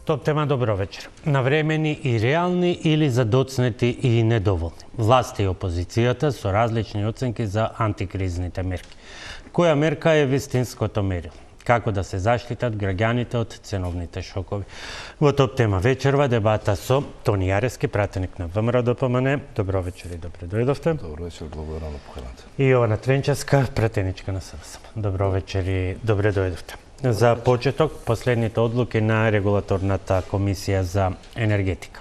Топ тема, добро вечер. Навремени и реални или задоцнети и недоволни. Власта и опозицијата со различни оценки за антикризните мерки. Која мерка е вистинското мерило? Како да се заштитат граѓаните од ценовните шокови? Во топ тема вечерва дебата со Тони Јарески, пратеник на ВМРО ДПМН. Добро вечер и добре дојдовте. Добро вечер, благодарам на поканата. И Јована Тренчевска, пратеничка на СДСМ. Добро вечер и добре дојдовте. За почеток, последните одлуки на Регулаторната комисија за енергетика.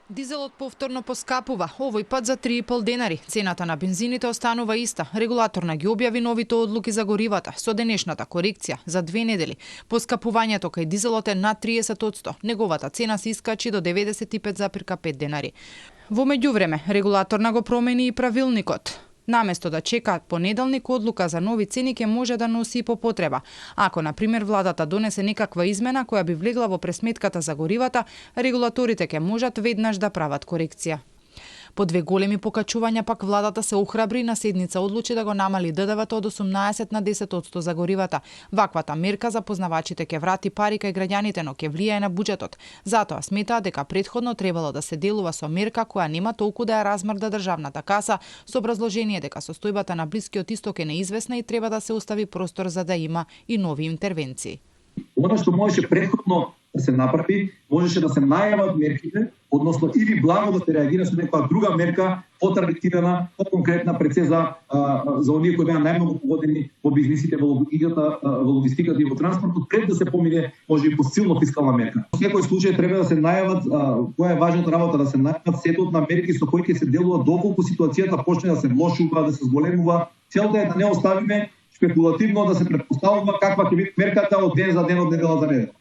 Дизелот повторно поскапува, овој пат за 3,5 денари. Цената на бензините останува иста. Регулаторна ги објави новите одлуки за горивата со денешната корекција за 2 недели. Поскапувањето кај дизелот е над 30%. Неговата цена се искачи до 95,5 денари. Во меѓувреме, регулаторна го промени и правилникот. Наместо да чека понеделник, одлука за нови цени ќе може да носи и по потреба. Ако, на пример, владата донесе некаква измена која би влегла во пресметката за горивата, регулаторите ќе можат веднаш да прават корекција. По 2 големи покачувања пак владата се охрабри на седница одлучи да го намали ДДВ-то од 18 на 10% за горивата. Ваквата мерка за познавачите ќе врати пари кај граѓаните, но ќе влијае на буџетот. Затоа сметаа дека претходно требало да се делува со мерка која нема толку да ја размрда државната каса, со образложение дека состојбата на Блискиот исток е неизвестна и треба да се остави простор за да има и нови интервенции. Она што можеше претходно да се направи, можеше да се најават мерките, односно или благо да се реагира со некоја друга мерка, потаргетирана, по-конкретна пред се за оние кои беа најмногу погодени во бизнисите, во логистиката и во транспортот, пред да се помине може и по силно фискална мерка. Во секој случај треба да се најават, која е важната работа, да се најават сетот на мерки со кои ќе се делува доколку ситуацијата почне да се влошува, да се зголемува. Целта е да не оставиме спекулативно да се претпоставува каква ќе биде мерката од ден за ден, од недела за недела.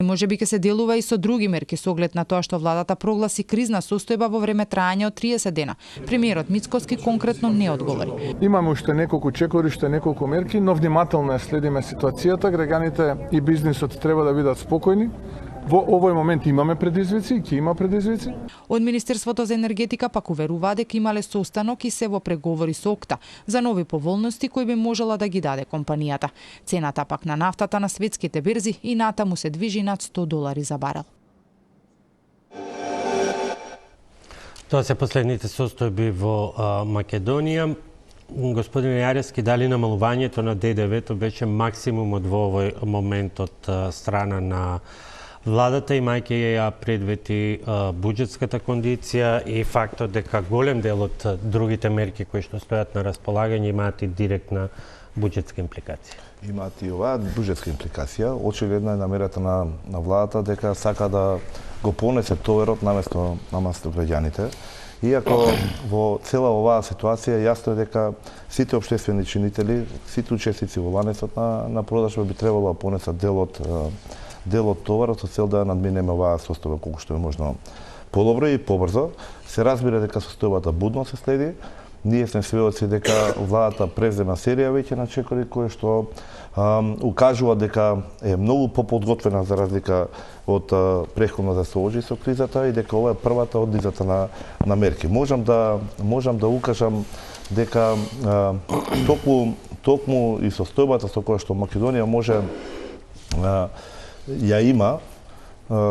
Може би ќе се делува и со други мерки со оглед на тоа што владата прогласи кризна состојба во време траење од 30 дена. Премиерот Мицкоски конкретно не одговори. Имаме уште неколку чекоришта, неколку мерки, но внимателно следиме ситуацијата. Граѓаните и бизнисот треба да бидат спокојни. Во овој момент имаме предизвици, ќе има предизвици. Од Министерството за енергетика пак уверува дека имале состанок и се во преговори со ОКТА за нови поволности кои би можела да ги даде компанијата. Цената пак на нафтата на светските берзи и натаму се движи над $100 за барел. Тоа се последните состојби во Македонија. Господин Јарески, дали намалувањето на ДДВ-то беше максимумот во овој момент од страна на владата, имајќи ја предвети буџетската кондиција и фактот дека голем дел од другите мерки кои што стојат на располагање имаат и директна буџетска импликација? Имаат и оваа буџетска импликација. Очигледна е намерата на владата дека сака да го понесе товарот наместо граѓаните. Иако во цела оваа ситуација јасно е дека сите општествени чинители, сите учесници во ланецот на продажба би требало да понесат дел од товарот со цел да надминеме оваа состојба колку што е можно подобро и побрзо. Се разбира дека состојбата будно се следи. Ние сме сведоци дека владата презема серија веќе на чекори кои што укажува дека е многу поподготвена за разлика од претходно да се соочи со кризата и дека ова е првата од низата на мерки. Можам да укажам дека токму и состојбата со која што Македонија може ја има,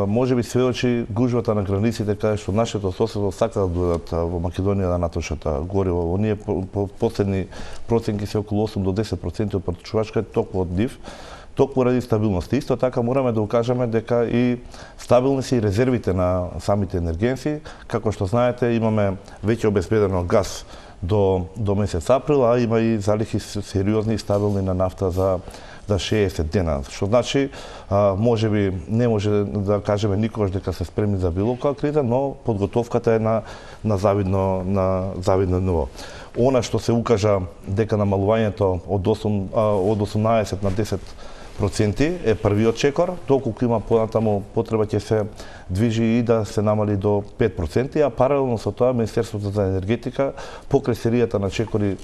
може би сведочи гужвата на границите каде што нашето соседство сака да дојдат во Македонија да натрошат гориво. Оние последни проценки се околу 8 до 10% од пратучувачка е токму од нив, токму ради стабилност. Исто така мораме да укажеме дека и стабилни се и резервите на самите енергенци. Како што знаете, имаме веќе обезбедено газ до месец април, а има и залихи сериозни и стабилни на нафта за 60 дена. Што значи, може би не може да кажеме никогаш дека се спремни за било која криза, но подготовката е на завидно ниво. Она што се укажа дека намалувањето од 18 на 10% е првиот чекор, доколку има понатаму потреба ќе се движи и да се намали до 5%, а паралелно со тоа Министерството за енергетика покрај серијата на чекори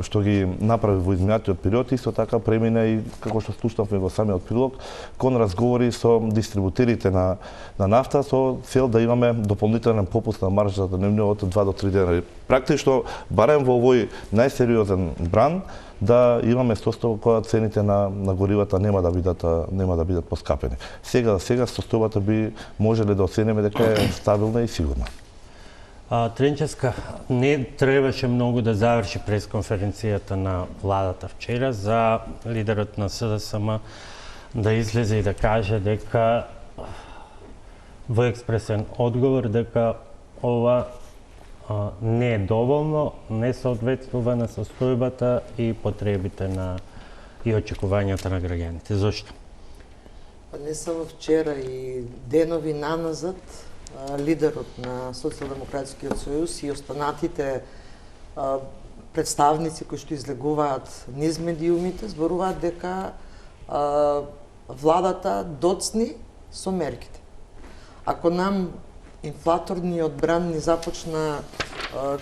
што ги направи во изминатиот период, исто така премина и како што слушнавме во самиот прилог кон разговори со дистрибутерите на нафта со цел да имаме дополнителен попуст на маржата на од 2 до 3 денари. Практично барем во овој најсериозен бран да имаме состојба кога цените на горивата нема да бидат поскапени. Сега состојбата би можеле да оцениме дека е стабилна и сигурна. Тренческа, не требаше многу да заврши пресконференцијата на владата вчера за лидерот на СДСМ да излезе и да каже дека во експресен одговор дека ова не е доволно, не соодветствува на состојбата и потребите и очекувањата на граѓаните. Зошто? Не само вчера и денови наназад лидерот на Социјалдемократскиот сојуз и останатите представници кои што излегуваат низ медиумите зборуваат дека владата доцни со мерките. Ако нам инфлаторниот бран ни започна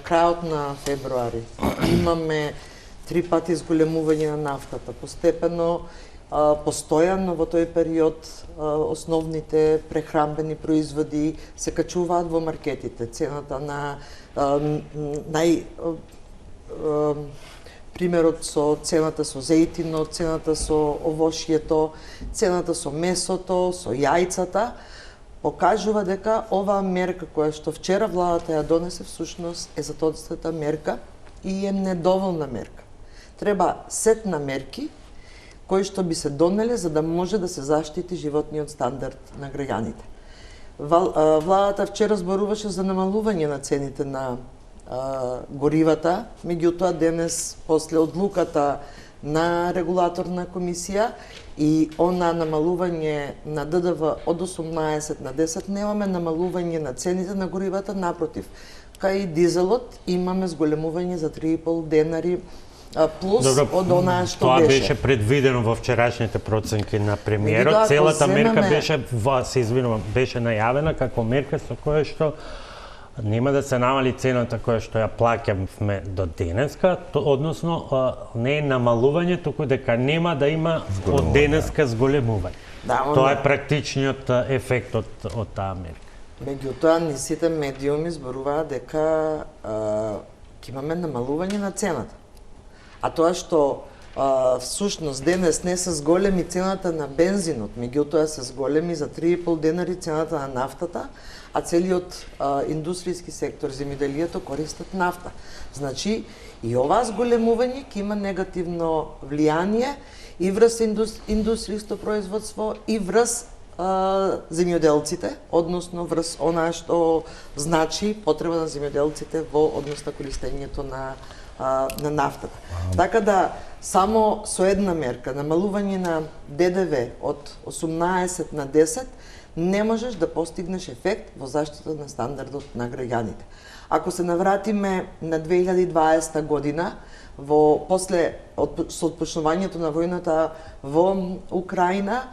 крајот на февруари, имаме 3 пати зголемување на нафтата, постепено постојано во тој период основните прехранбени производи се качуваат во маркетите. Цената на примерот со цената со зејтинот, цената со овошјето, цената со месото, со јајцата, покажува дека оваа мерка која што вчера владата ја донесе всушност е затоцната мерка и е недоволна мерка. Треба сет на мерки кои што би се донеле за да може да се заштити животниот стандард на граѓаните. Владата вчера зборуваше за намалување на цените на горивата, меѓутоа денес после одлуката на регулаторна комисија и она намалување на ДДВ од 18 на 10 немаме намалување на цените на горивата, напротив, кај дизелот имаме зголемување за 3,5 денари плюс од она што тоа беше. Беше предвидено во вчерашните проценки на премиерот. Целата мерка беше најавена како мерка со која што нема да се намали цената која што ја плаќаме до денеска, односно не е намалување, туку дека нема да има од денеска зголемување. Тоа е практичниот ефект од таа мерка. Меѓутоа, ни сите медиуми зборуваат дека ќе имаме намалување на цената. А тоа што всушност денес не се зголеми цената на бензинот, меѓутоа се зголеми за 3,5 денари цената на нафтата, а целиот индустријски сектор, земјоделието користат нафта. Значи, и оваа зголемување ќе има негативно влијание и врз индустријско производство и врз земјоделците, односно врз она што значи потреба на земјоделците во однос на користењето на нафтата. Така да, само со една мерка, намалување на ДДВ од 18 на 10, не можеш да постигнеш ефект во заштита на стандардот на граѓаните. Ако се навратиме на 2020 година, после со отпочнувањето на војната во Украина,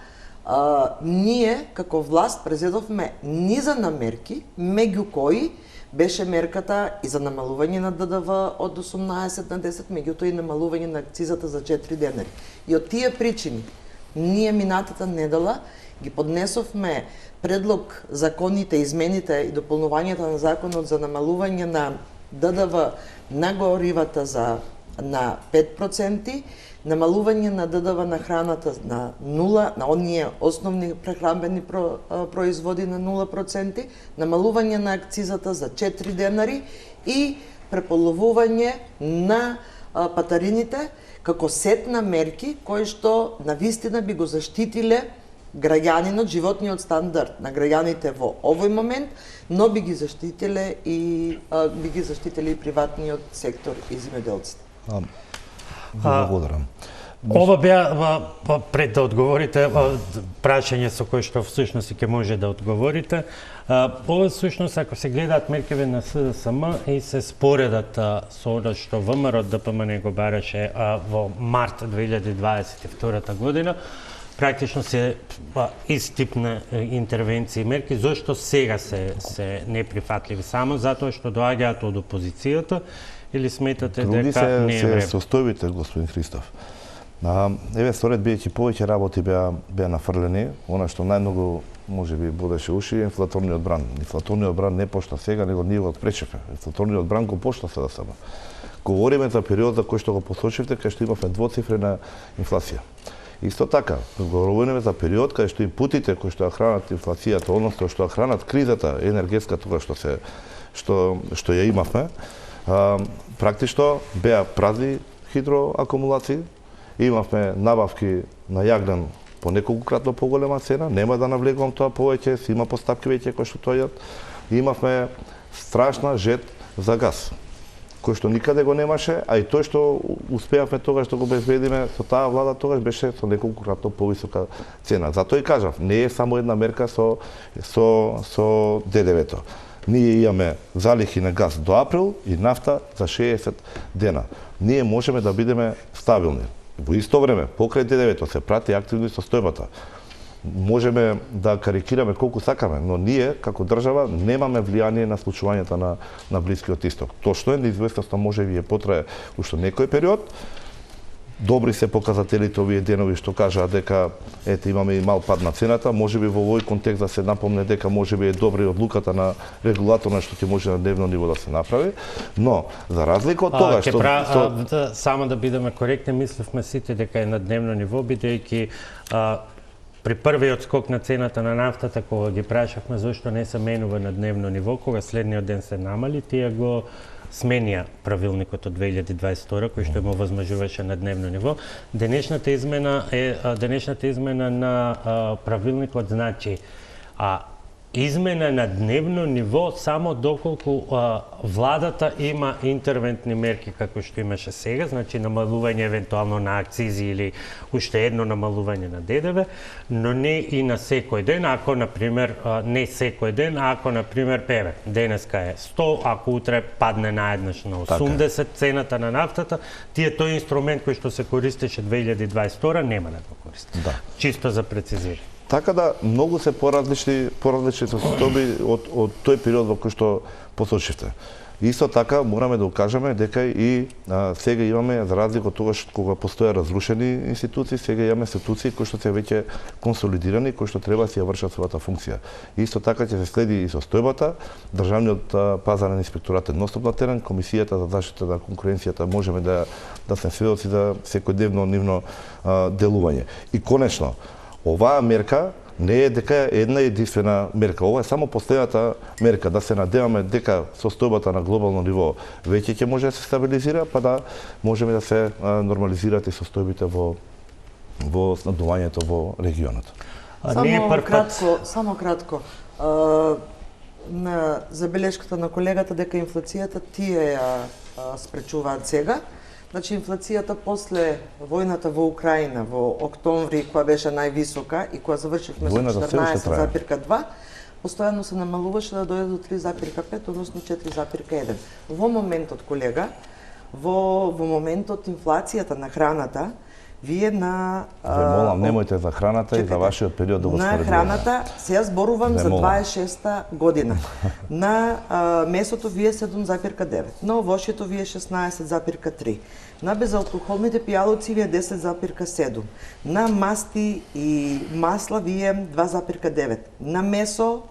ние како власт презедовме низа на мерки, меѓу кои беше мерката и за намалување на ДДВ од 18 на 10, меѓутоа и намалување на акцизата за 4 денари. И од тие причини, ние минатата недела ги поднесовме предлог законите, измените и дополнувањето на законот за намалување на ДДВ на горивата на 5%, намалување на ДДВ на храната на 0, на оние основни прехранбени производи на 0%, намалување на акцизата за 4 денари и преполовување на патарините како сет на мерки кои што навистина би го заштитиле граѓанинот, животниот стандард на граѓаните во овој момент, но би ги заштитиле и приватниот сектор и земјоделците. Благодарам. Ова беа пред да одговорите прашање со кој што всушност ќе може да одговорите. Ова всушност ако се гледаат мерките на СДСМ и се споредат со она што ВМРО ДПМН го бараше во март 2022 година, практично се истипна интервенции и мерки. Зошто сега се неприфатливи? Само затоа што доаѓаат од опозицијата или сметате дека не е време? Други се состојбите, господин Христов. Еве, според бидејќи повеќе работи беа нафрлени, она што најмногу можеби бодеше уши е инфлаторниот бран. Инфлаторниот бран не пошта сега, него ние го отпречевме. Инфлаторниот бран го пошта СДСМ. Говориме за период за кој што го посочивте, кај што имавме двоцифрена инфлација. Исто така, говориме за период кај што инпутите кои што ја хранат инфлацијата, односно што ја хранат кризата енергетска тога што ја имавме, практично беа празни хидроакумулации, имавме набавки на јагнен по неколкократно поголема цена, нема да навлегувам тоа повеќе, си има постапки веќе кои што тојат. Имавме страшна жет за газ, кој што никаде го немаше, а и тој што успеавме тогаш да го обезбедиме со таа влада тогаш беше со неколкократно повисока цена. Затоа и кажав, не е само една мерка со ДДВ-то. Ние имаме залихи на газ до април и нафта за 60 дена. Ние можеме да бидеме стабилни. Во исто време, покрај ДДВ-то се прати активно и состојбата. Можеме да карикираме колку сакаме, но ние, како држава, немаме влијание на случувањата на Блискиот Исток. Точно е, неизвестноста може би потрае уште некој период. Добри се показателите овие денови што кажаат дека ете имаме и мал пад на цената, можеби во овој контекст да се напомне дека можеби е добра и одлуката на регулаторна што ќе може на дневно ниво да се направи, но за разлика од тоа што само да бидеме коректни, мисливме сите дека е на дневно ниво, бидејќи при првиот скок на цената на нафтата, кога ги прашавме зашто не се менува на дневно ниво, кога следниот ден се намали, тие го сменија правилникот од 2022 кој што му возможуваше на дневно ниво. Денешната измена на правилникот значи измена на дневно ниво само доколку владата има интервентни мерки како што имаше сега, значи намалување евентуално на акцизи или уште едно намалување на ДДВ, но не и на секој ден, ако например не секој ден, ако например денеска е 100, ако утре падне наеднаш на 80 цената на нафтата, тој инструмент кој што се користеше 2022 нема да го користи. Да. Чисто за прецизирање. Така да, многу се поразлични состојби од тој период во кој што посочивте. Исто така, мораме да укажеме дека и сега имаме, за разлика од тогаш кога постоја разрушени институции, сега имаме институции кои што се веќе консолидирани, кои што треба да си ја вршат својата функција. Исто така ќе се следи и состојбата, државниот пазарен инспекторат е ностоп на терен, Комисијата за заштита на конкуренцијата можеме да се сведоци за секојдневно нивно делување. И конечно, оваа мерка не е дека една единствена мерка. Ова е само последната мерка, да се надеваме дека состојбата на глобално ниво веќе ќе може да се стабилизира, па да можеме да се нормализираат и состојбите во снабдувањето во регионот. Само кратко. На забелешката на колегата дека инфлацијата тие ја спречуваат сега. Значи, инфлацијата после војната во Украина во октомври, која беше највисока и која завршивме со 14,2, постојано се намалуваше да дојде до 3,5, односно 4,1. Во моментот, колега, во моментот инфлацијата на храната, вие на... Ве молам, немојте за храната и за вашиот период да го споредуваме. На храната, сега зборувам за 26-та година. На месото вие 7,9, на овошјето вие 16,3, на безалкохолните пијалоци вие 10,7, на масти и масла вие 2,9, на месо,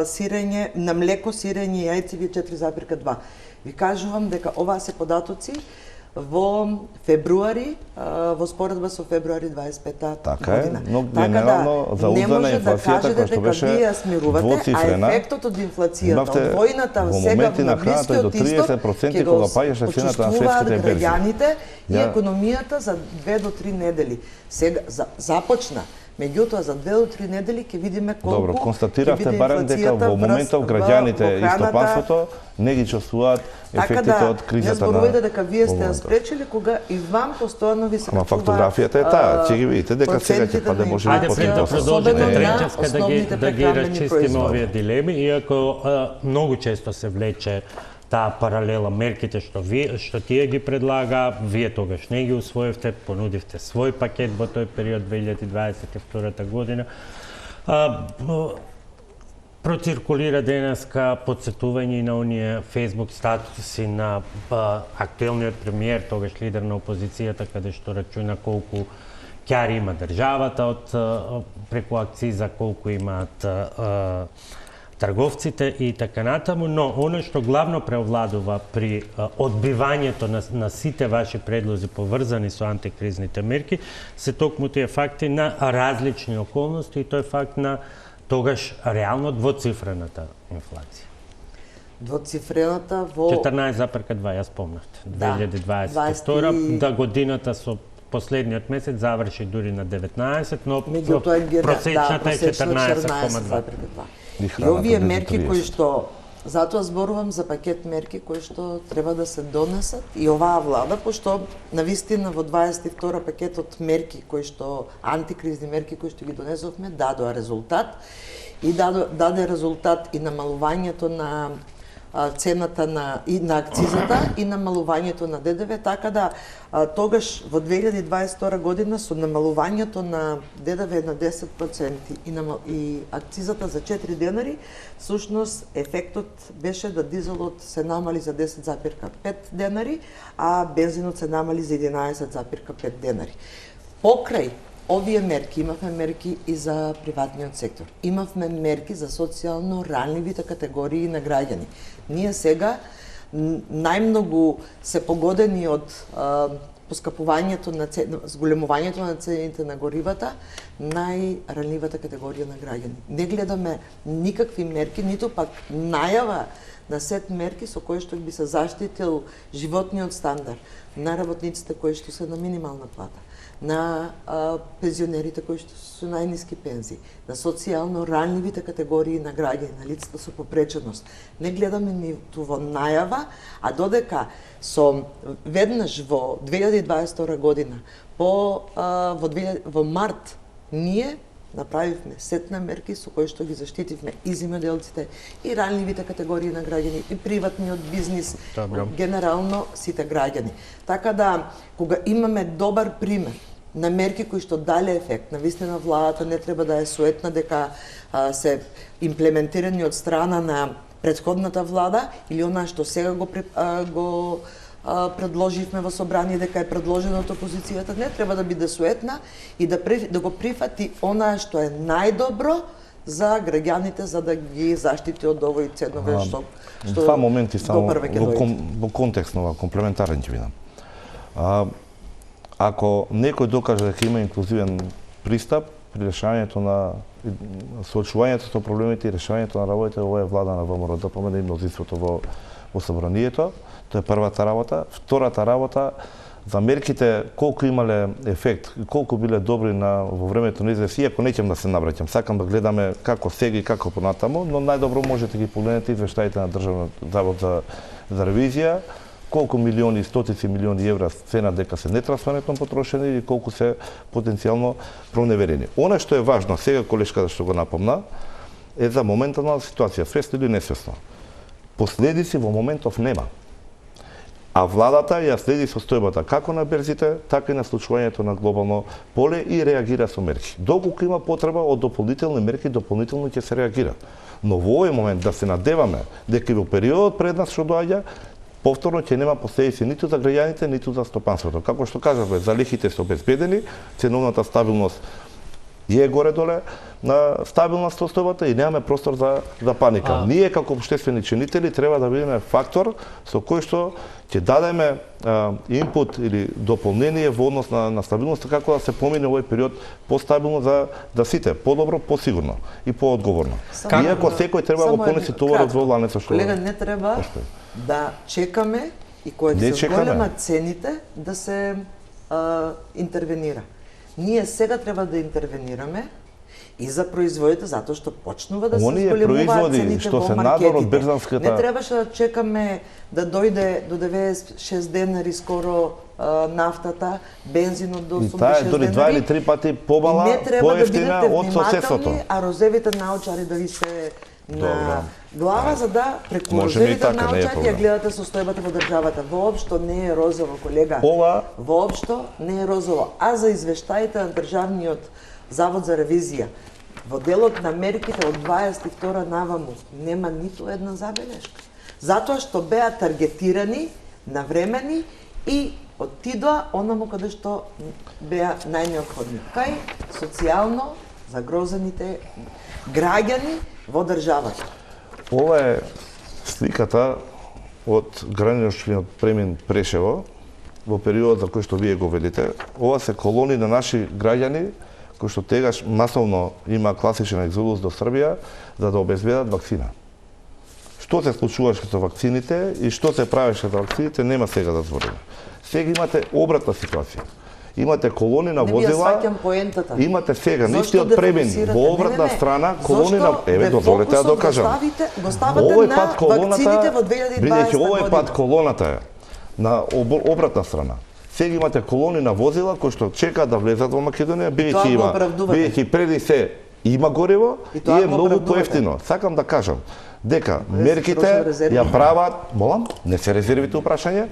сирење, на млеко, сирење и јајци вие 4,2. Ви кажувам дека оваа се податоци во февруари, во споредба со февруари 25-та година. Но генерално за уздана инфлацијата која што беше двоцифрена, а ефектот од инфлацијата, од војната сега на Блискиот Исток, ќе го почувствуваат граѓаните и економијата за 2 до 3 недели. Сега започна. Меѓутоа, за 2 до 3 недели ќе видиме колку. Добро, констатиравте барем дека во моментов граѓаните и стопанството не ги чувствуваат ефектите од кризата на... Не зборувате дека вие сте ја спречили, кога и вам постојано ви се качуваат... фактографијата е таа, ќе ги видите дека сега ќе паде може би по 3%. Продолжите Тренчевска да ги расчистиме овие дилеми, иако многу често се влече таа паралела, мерките што тие ги предлага, вие тогаш не ги усвоивте, понудивте свој пакет во тој период 2022 година. Проциркулира денеска подсетување на оние Facebook статуси на актуелниот премиер, тогаш лидер на опозицијата, каде што рачуна колку ќари има државата од преку акциза, колку имаат трговците и така натаму, но оно што главно преовладува при одбивањето на сите ваши предлози поврзани со антикризните мерки се токму тие факти на различни околности и тој факт на тогаш реално двоцифрената инфлација. Двоцифрената во 14,2 ја спомнавте. 2022 да годината со последниот месец заврши дури на 19, но просечната е 14,2. И овие мерки кои што, затоа зборувам за пакет мерки кои што треба да се донесат и оваа влада, пошто навистина во 22 пакетот мерки кои што антикризни мерки кои што ги донесовме дадоа резултат и даде резултат и намалувањето на цената на акцизата и намалувањето на ДДВ, така да тогаш во 2022 година со намалувањето на ДДВ на 10% и акцизата за 4 денари, всушност ефектот беше да дизелот се намали за 10,5 денари, а бензинот се намали за 11,5 денари. Покрај овие мерки, имавме мерки и за приватниот сектор. Имавме мерки за социјално ранливите категории на граѓани. Ние сега најмногу се погодени од поскапувањето на зголемувањето на цените на горивата, најранливата категорија на граѓани. Не гледаме никакви мерки, ниту пак најава на сет мерки со кои што би се заштитил животниот стандард на работниците кои што се на минимална плата, на пензионерите кои што се најниски пензии, на социјално ранливите категории на граѓани, на лицата со попреченост. Не гледаме ниту во најава, а додека со веднаш во 2022 година во март ние направивме сет на мерки со кои што ги заштитивме и земјоделците, и ранливите категории на граѓани, и приватниот бизнис, генерално сите граѓани. Така да, кога имаме добар пример на мерки кои што дале ефект, навистина владата не треба да е суетна дека се имплементирани од страна на претходната влада или она што сега го предложивме во собрание дека е предложено од опозицијата, не треба да биде суетна и да го прифати она што е најдобро за граѓаните, за да ги заштити од овој ценовен шок. Два моменти само во контекст на комплементарен ќе видам. Ако некој докаже дека има инклузивен пристап при решавањето на соочувањето со проблемите и решавањето на работите, ова е влада на ВМРО да помине и мнозинството во собранието. Тоа е првата работа. Втората работа, за мерките колку имале ефект, колку биле добри во времето на израз, иако неќем да се навраќам, сакам да гледаме како сега и како понатаму, но најдобро можете ги погледнете извештаите на Државниот завод за ревизија, колку милиони, стотици милиони евра цена дека се нетрансферентно потрошени или колку се потенцијално проневерени. Она што е важно, сега колешката што го напомна, е за моментална ситуација, свесно или несвесно. Последици во моментов нема. А владата ја следи состојбата како на берзите, така и на случувањето на глобално поле и реагира со мерки. Доколку има потреба од дополнителни мерки, дополнително ќе се реагира. Но во овој момент да се надеваме дека и во периодот пред нас што доаѓа, повторно ќе нема последици ниту за граѓаните, ниту за стопанството. Како што кажавме, залихите се обезбедени, ценовната стабилност е горе-доле на стабилна состојбата и немаме простор за паника. Ние како општествени чинители треба да бидеме фактор со кој што ќе дадеме инпут или дополнение во однос на стабилноста, како да се помине овој период постабилно за сите, подобро, посигурно и поодговорно. Иако секој треба да го понесе товарот во ланецот што. Колега, не треба да чекаме и кога се зголемат цените да се интервенира. Ние сега треба да интервенираме и за производите, затоа што почнува да се зголемуваат цените во маркетите. Не требаше да чекаме да дојде до 96 денари скоро нафтата, бензинот до 86 денари. И таа е дори 2 или 3 пати побала, поевтина од соседството. А розевите научари да ви се на глава, за да преку розевите научари ја гледате состојбата во државата. Воопшто не е розово, колега. Воопшто не е розово. А за извештаите на Државниот завод за ревизија, во делот на мерките од 22 наваму нема ниту една забелешка. Затоа што беа таргетирани, навремени и оттидоа онаму каде што беа најнеопходни. Кај социјално загрозените граѓани во државата. Ова е сликата од граничниот премин Прешево во периодот за кој што вие го велите. Ова се колони на наши граѓани кои што тегаш масовно има класичен екзодус до Србија за да обезбедат вакцина. Што се случуваше со вакцините и што се правеше за вакцините нема сега да збориме. Сега имате обратна ситуација. Имате колони на возила, имате сега нистиот премин во обратна страна, колони на... Еве, дозволете да докажам. Овој пат колоната, бидејќи овој пат колоната е на обратна страна. Сега имате колони на возила кои што чекаат да влезат во Македонија, бидејќи преди се има гориво и е многу поевтино. Сакам да кажам дека мерките ја прават, молам, не се резервите упрашање,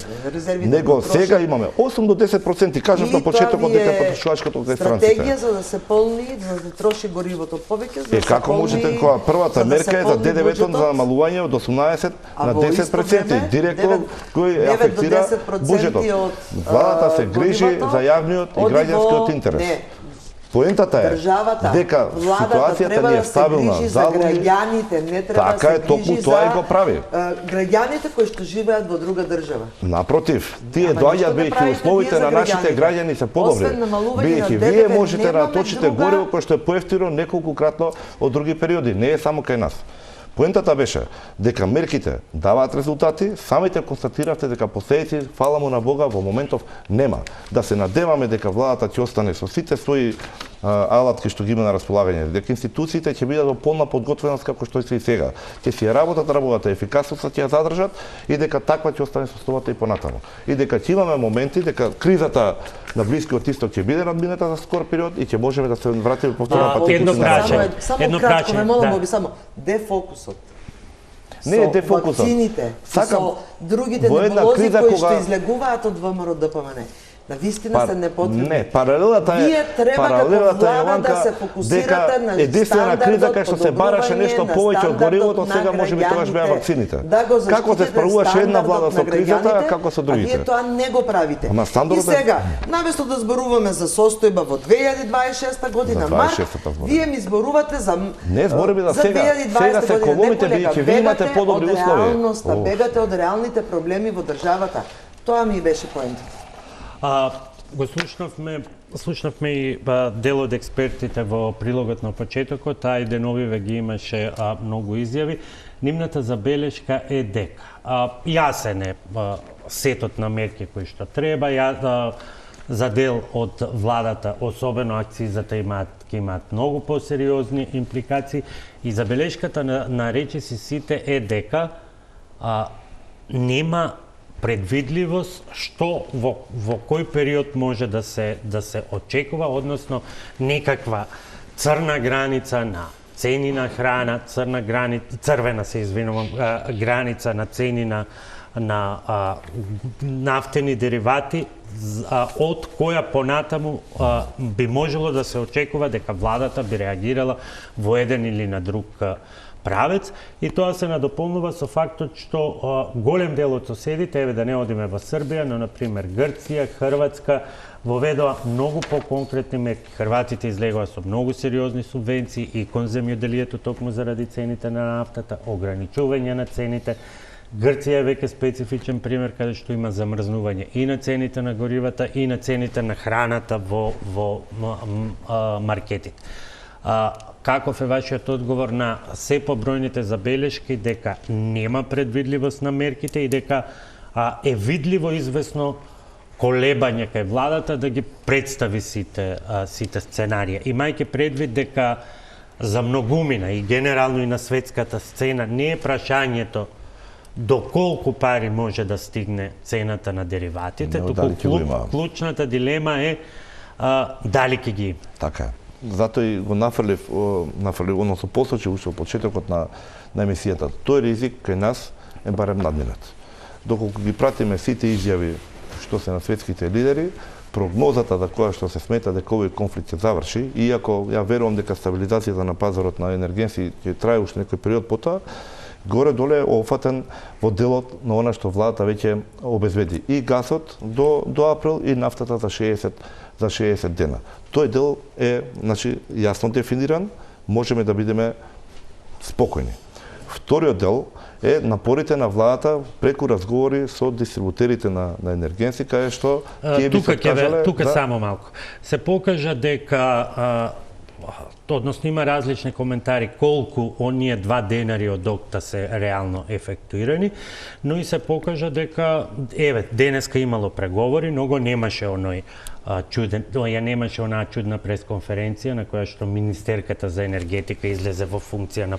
него сега имаме 8 до 10%, кажав на почетокот дека потрошувачката од странците. Стратегија за да се полни, за да се троши горивото повеќе, за да се како можете кога првата мерка е за ДДВ-то за намалување од 18 на 10%, директно кој афектира буџетот. Владата се грижи за јавниот и граѓанскиот интерес. Поентата е дека ситуацијата ни е стабилна, за граѓаните, не треба така да се токму тоа и го прави. Граѓаните кои што живеат во друга држава. Напротив, тие доаѓаат бидејќи условите на нашите граѓани се подобри. Бидејќи вие можете да наточите гориво кое што е поевтино неколкукратно од други периоди, не е само кај нас. Поентата беше дека мерките даваат резултати, самите констатиравте дека последици, фала му на Бога, во моментов нема. Да се надеваме дека владата ќе остане со сите своји алатки што ги има на располагање, дека институциите ќе бидат во полна подготвеност како што се и сега. Ќе си работат работата, ефикасноста ќе ја задржат и дека таква ќе остане состојбата и понатаму. И дека ќе имаме моменти дека кризата на Блискиот Исток ќе биде надмината за скор период и ќе можеме да се вратиме повторно пат. Само кратко, ме молам би само дефокусот. Не е дефокусот. Вакцините, со другите неболози кои што излегуваат од ВМРО-ДПМН. Навистина се непотребни. Не, паралелата е, вие треба како влада да се фокусирате на единствена криза кај што се бараше нешто повеќе од горивото, сега можеби тогаш беа вакцините. Како се справуваше една влада со кризата, а како со другите? А вие тоа не го правите. И сега, наместо да зборуваме за состојба во 2026 година март, вие ми зборувате за не збориме за сега. Сега се колоните бидејќи вие имате подобри услови. Бегате од реалните проблеми во државата. Тоа ми беше поентата. Го слушнавме и дел од експертите во прилогот на почетокот, таа и деновиве ги имаше многу изјави. Нивната забелешка е дека јасен е сетот на мерки кои што треба, за дел од владата, особено акцизата ќе имаат многу посериозни импликации и забелешката на речиси сите е дека нема предвидливост што во кој период може да се очекува, односно некаква црна граница на цени на храна, црвена граница на цени на нафтени деривати, од која понатаму би можело да се очекува дека владата би реагирала во еден или на друг правец, и тоа се надополнува со фактот што голем дел од соседите, еве да не одиме во Србија, но например Грција, Хрватска, воведоа многу поконкретни мерки. Хрватите излегоа со многу сериозни субвенции и кон земјоделието токму заради цените на нафтата, ограничување на цените. Грција е веќе специфичен пример каде што има замрзнување и на цените на горивата и на цените на храната во маркетите. Каков е вашиот одговор на се побројните забелешки дека нема предвидливост на мерките и дека е видливо известно колебање кај владата да ги представи сите сценарија, имајќи предвид дека за многумина и генерално и на светската сцена не е прашањето до колку пари може да стигне цената на дериватите, туку клучната дилема е дали ќе ги има. Така е. Затоа и го нафрлив, односно посочи уште од почетокот на емисијата. Тој ризик кај нас е барем надминат. Доколку ги пратиме сите изјави што се на светските лидери, прогнозата за која што се смета дека овој конфликт ќе заврши, иако ја верувам дека стабилизацијата на пазарот на енергенси ќе трае уште некој период потоа, горе-доле е офатен во делот на она што владата веќе обезбеди. И гасот до април и нафтата за 60 дена. Тој дел е, значи, јасно дефиниран, можеме да бидеме спокојни. Вториот дел е напорите на владата преку разговори со дистрибутерите на енергенци, каде што тие би се кажале... Тука само малку. Се покажа дека односно има различни коментари колку оние 2 денари од окта се реално ефектуирани, но и се покажа дека денеска имало преговори, но го немаше оној немаше онаа чудна пресконференција на која што министерката за енергетика излезе во функција на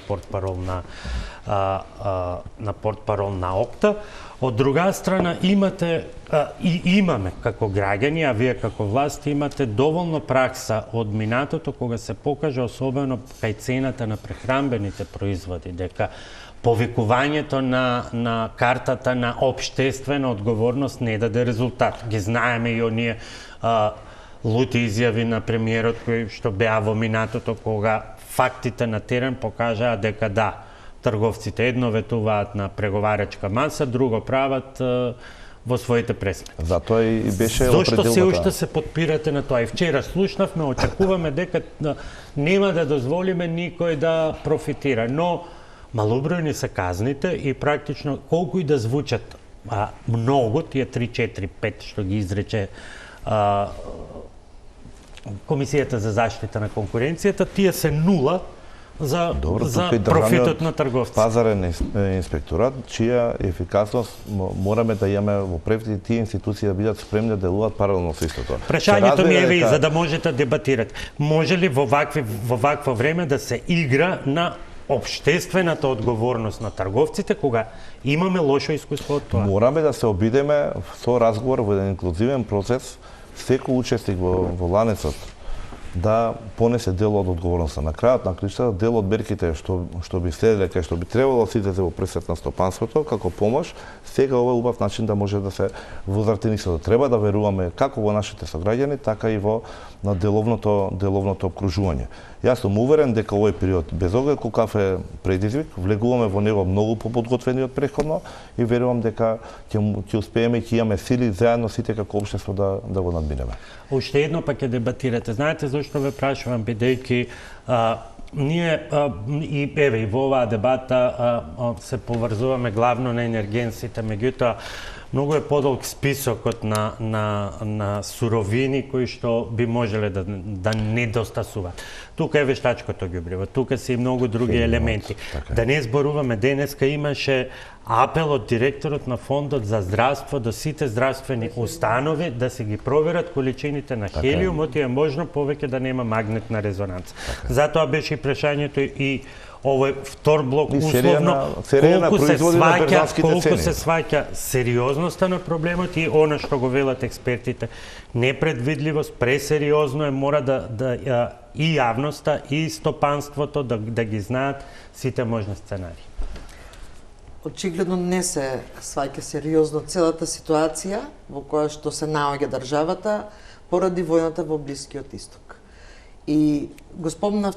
портпарол на окта. Од друга страна имаме како граѓани, а вие како власт имате доволно пракса од минатото кога се покажа особено кај цената на прехранбените производи дека повикувањето на картата на општествена одговорност не даде резултат. Ги знаеме и оние лути изјави на премиерот кои што беа во минатото кога фактите на терен покажаа дека да, трговците едно ветуваат на преговарачка маса, друго прават во своите пресметки. Затоа и беше Зошто се уште се подпирате на тоа? И вчера слушнавме, очекуваме дека нема да дозволиме никој да профитира, но малобројни се казните и практично колку и да звучат многу, тие 3-4-5 што ги изрече Комисијата за заштита на конкуренцијата, тие се нула за профитот на трговците. Пазарен инспекторат, чија ефикасност мораме да имаме во превти тие институции да бидат спремни да делуваат паралелно со истото. Прашањето ми е за да можете да дебатирате. Може ли во вакво време да се игра на општествената одговорност на трговците кога имаме лошо искуство од тоа? Мораме да се обидеме со разговор во еден инклузивен процес, секој учесник во ланецот да понесе дел од одговорноста. На крајот на кришта, дел од мерките што би следеле, кај што би требало да се излезе во пресвет на стопанството, како помош, сега ова е убав начин да може да се возврати нисото. Треба да веруваме како во нашите сограѓани, така и во на деловното обкружување. Јас сум уверен дека овој период без оглед колкав е предизвик, влегуваме во него многу поподготвени од претходно и верувам дека ќе успееме и ќе имаме сили заедно сите како општество да го надминеме. Уште едно пак ќе дебатирате. Знаете зашто ве прашувам, бидејќи ние и во оваа дебата се поврзуваме главно на енергенсите, меѓутоа многу е подолг списокот на суровини кои што би можеле да недостасуваат. Тука е вештачкото ѓубриво, тука се и многу други елементи. Да не зборуваме, денеска имаше апел од директорот на Фондот за здравство до сите здравствени установи да се ги проверат количините на хелиум, оти е можно повеќе да нема магнетна резонанца. Затоа беше и прашањето и овој втор блок условно колку се сваќа сериозноста на проблемот и она што го велат експертите, непредвидливост, пресериозно е, мора да и јавноста и стопанството да ги знаат сите можни сценарии. Очигледно не се сваќа сериозно целата ситуација во која што се наоѓа државата поради војната во Блискиот Исток. И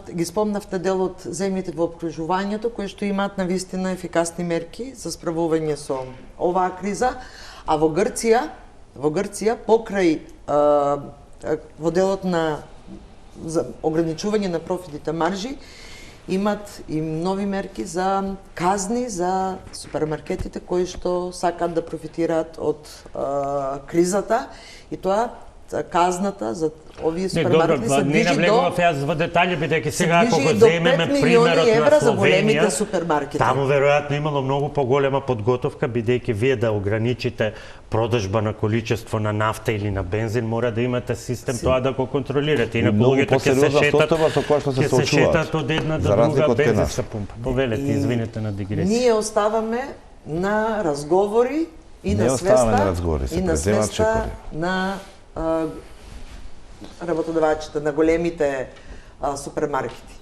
ги спомнавте дел од земјите во обкружувањето кои што имаат навистина ефикасни мерки за справување со оваа криза, а во Грција покрај во делот на за ограничување на профитните маржи имат и нови мерки за казни за супермаркетите кои што сакаат да профитираат од кризата и тоа казната за овие супермаркети се движи до... Не навлегував јас во детали, бидејќи сега ако го земеме примерот на Словенија, таму веројатно имало многу поголема подготовка, бидејќи вие да ограничите продажба на количество на нафта или на бензин, мора да имате систем тоа да го контролирате. Инаку луѓето ќе се шетат од една до друга бензинска пумпа. Повелете, извинете на дигресија. Ние оставаме на разговори и на свеста на работодавачите, на големите супермаркети.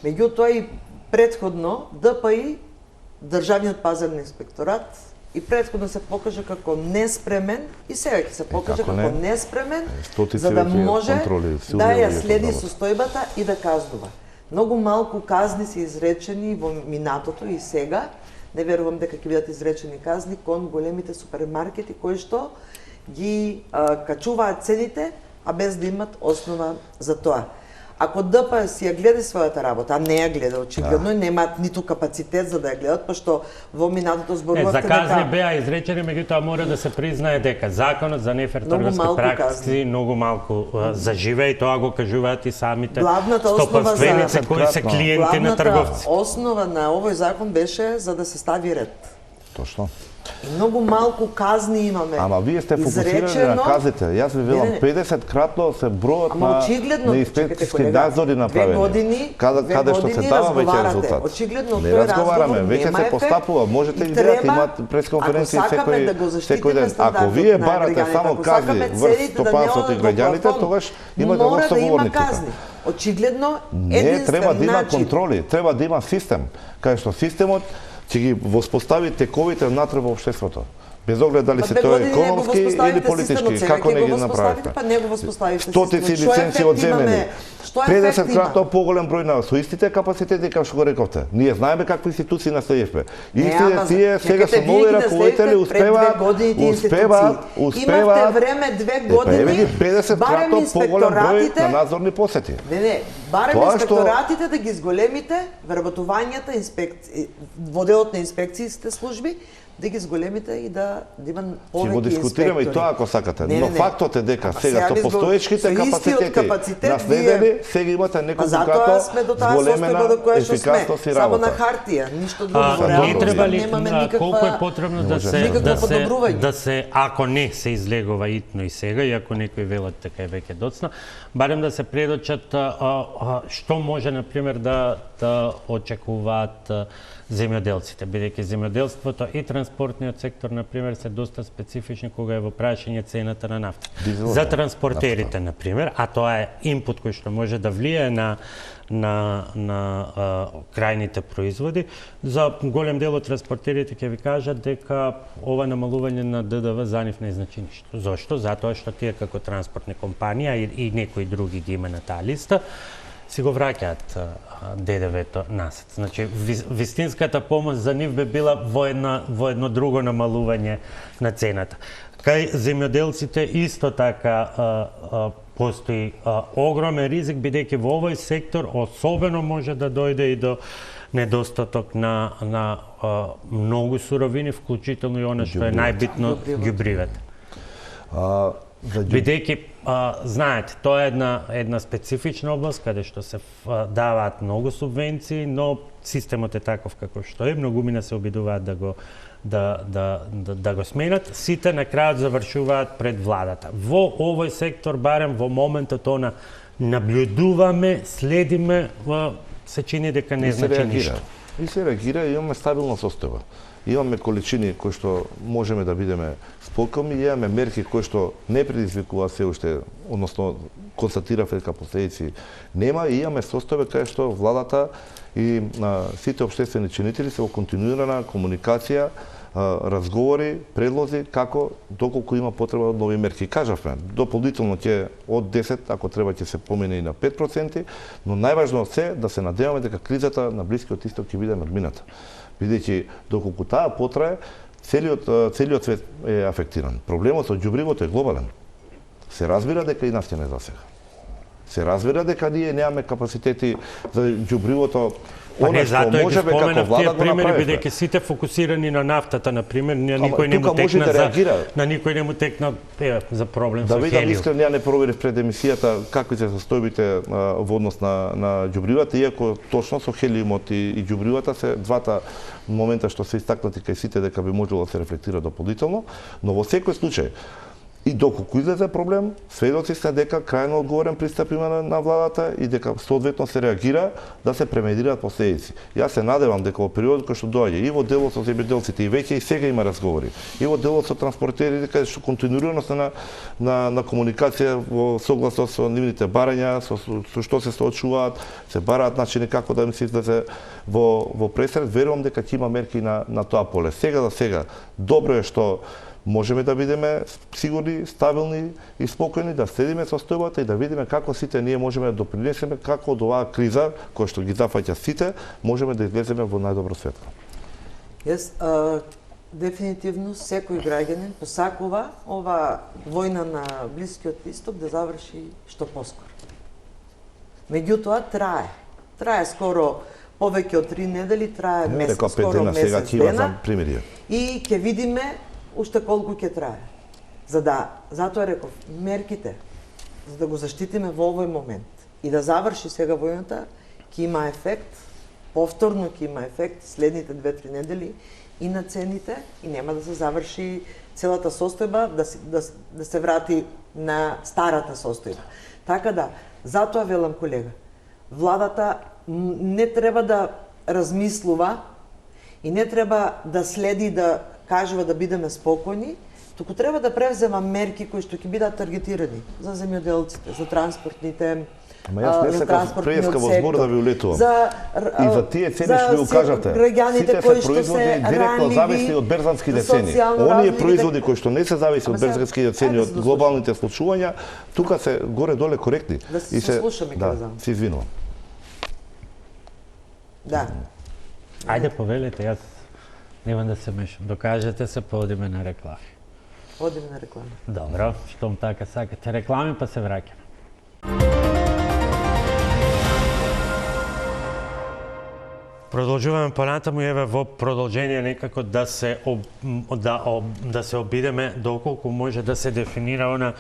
Меѓутоа и претходно ДПИ, Државниот пазарен инспекторат, и претходно се покажа како неспремен и сега ќе се покаже како неспремен за да може да ја следи состојбата и да казнува. Многу малку казни се изречени во минатото и сега. Не верувам дека ќе бидат изречени казни кон големите супермаркети кои што ги качуваат цените, а без да имат основа за тоа. ако ДПС ја гледа својата работа, а не ја гледа очигледно, немаат ниту капацитет за да ја гледат, пошто во минатото зборувавте за казни беа изречени, меѓутоа мора да се признае дека законот за нефер трговски практики многу малку заживеа и тоа го кажуваат и самите стопанственици кои се клиенти на трговци. Главната основа на овој закон беше за да се стави ред. Точно. И многу малку казни имаме. Ама вие сте фокусирани на казните. Јас ви велам 50-кратно се бројот на инспекцијски надзори направени. Каде што се дава веќе резултат. Очигледно не тој разговараме, веќе се постапува. Можете ги гледате, имаат пресконференции секој ден. Ако вие барате само казни врз стопанството и граѓаните, тогаш имате лош соговорник. Очигледно не треба да има контроли, треба да има систем, кај што системот ќе ги воспостави тековите внатре во општеството. Без оглед дали се тоа економски или политички, како не ги направите. Стотици лиценци одземени. 50-кратно поголем број на со истите капацитети како што го рековте. Ние знаеме какви институции наследивме. Истите тие сега со нови раководители успеваат. Имавте време 2 години. 50-кратно поголем број на надзорни посети. Не, барем инспекторатите да ги зголемите, вработувањата во делот на инспекцијските служби, да ги зголемите и да има повеќе инспектори. Ќе го дискутираме и тоа ако сакате, но фактот е дека сега со постоечките капацитети наследени, сега имате неколку крато зголемена ефикасност и работа. Само на хартија, ништо друго. Не треба ли колку е потребно да се ако не се излегува итно и сега, и ако некои велат дека е веќе доцна, барем да се предочат што може на пример да очекуваат земјоделците, бидејќи земјоделството и транспортниот сектор, например, се доста специфични кога е во прашање цената на нафта. За транспортерите, например, а тоа е инпут кој што може да влие на крајните производи, за голем дел од транспортерите ќе ви кажат дека ова намалување на ДДВ за нив не значи ништо. Зошто? Затоа што тие како транспортни компанија и некои други ги има на таа листа, си го враќаат ДДВ-то насад. Значи, вистинската помош за нив би била во едно друго намалување на цената. Кај земјоделците исто така постои огромен ризик, бидејќи во овој сектор особено може да дојде и до недостаток на многу суровини, вклучително и она што е најбитно ѓубривата. Бидејќи знаете, тоа е една специфична област каде што се даваат многу субвенции, но системот е таков како што е, многумина се обидуваат да го сменат, сите на крајот завршуваат пред владата. Во овој сектор, барем во моментот наблюдуваме, следиме, се чини дека не значи ништо. И се реагира, и имаме стабилна состојба. Имаме количини кои што можеме да бидеме спокојни, имаме мерки кои што не предизвикуваат се уште, односно констатирав дека последици нема, и имаме состојба кај што владата и сите општествени чинители се во континуирана комуникација, разговори, предлози како доколку има потреба од нови мерки. Кажавме, дополнително ќе од 10, ако треба ќе се помине и на 5%, но најважно се да се надеваме дека кризата на Блискиот Исток ќе биде надмината. Бидејќи доколку таа потрае, целиот свет е афектиран. Проблемот со ѓубривото е глобален. Се разбира дека и нас ќе не засега. Се разбира дека ние немаме капацитети за ѓубривото. Не, затоа ги споменав тие примери, бидејќи сите фокусирани на нафтата, например, никој не му текна на никој не му текна за проблем со хелиум. Да видам искрено, ја не проверив пред емисијата какви се состојбите во однос на ѓубривата, иако точно со хелиумот и ѓубривата се двата момента што се истакнати кај сите дека би можело да се рефлектира дополнително, но во секој случај и доколку излезе проблем, сведоци сме дека крајно одговорен пристап има на владата и дека соодветно се реагира да се премедираат последици. Јас се надевам дека во периодот кој што доаѓа и во делот со земјоделците и веќе и сега има разговори, и во делот со транспортерите каде што континуирано се на комуникација во согласно со нивните барања, со што се соочуваат, се бараат начини како да им се излезе во пресред, верувам дека ќе има мерки на тоа поле. Сега за сега добро е што можеме да бидеме сигурни, стабилни и спокојни, да следиме состојбата и да видиме како сите ние можеме да допринесеме, како од оваа криза, која што ги зафаќа сите, можеме да излеземе во најдобро светло. Дефинитивно секој граѓанин посакува ова војна на Блискиот Исток да заврши што поскоро. Меѓутоа трае. Трае скоро повеќе од 3 недели, трае месец, скоро месец дена. И ќе видиме уште колку ќе трае. Затоа реков, мерките за да го заштитиме во овој момент и да заврши сега војната, ќе има ефект, повторно ќе има ефект следните 2-3 недели и на цените и нема да се заврши целата состојба, да се врати на старата состојба. Така да, затоа велам колега, владата не треба да размислува и не треба да следи да кажува да бидеме спокојни, туку треба да превзема мерки кои што ќе бидат таргетирани за земјоделците, за транспортните Јас не сакам преска во збор да ви улетувам. И за тие цени што ви укажате, сите се производи директно зависни од берзанските цени. Оние производи кои што не се зависи од берзанските цени, од глобалните случувања, тука се горе-доле коректни. Да се слушаме, да, се извинувам. Да. Ајде повелете, јас нема да се мешам. Докажете се, одиме на реклами. Одиме на реклами. Добро, штом така сакате реклами, па се враќаме. Продолжуваме понатаму и еве во продолжение некако да се обидеме доколку може да се дефинира она,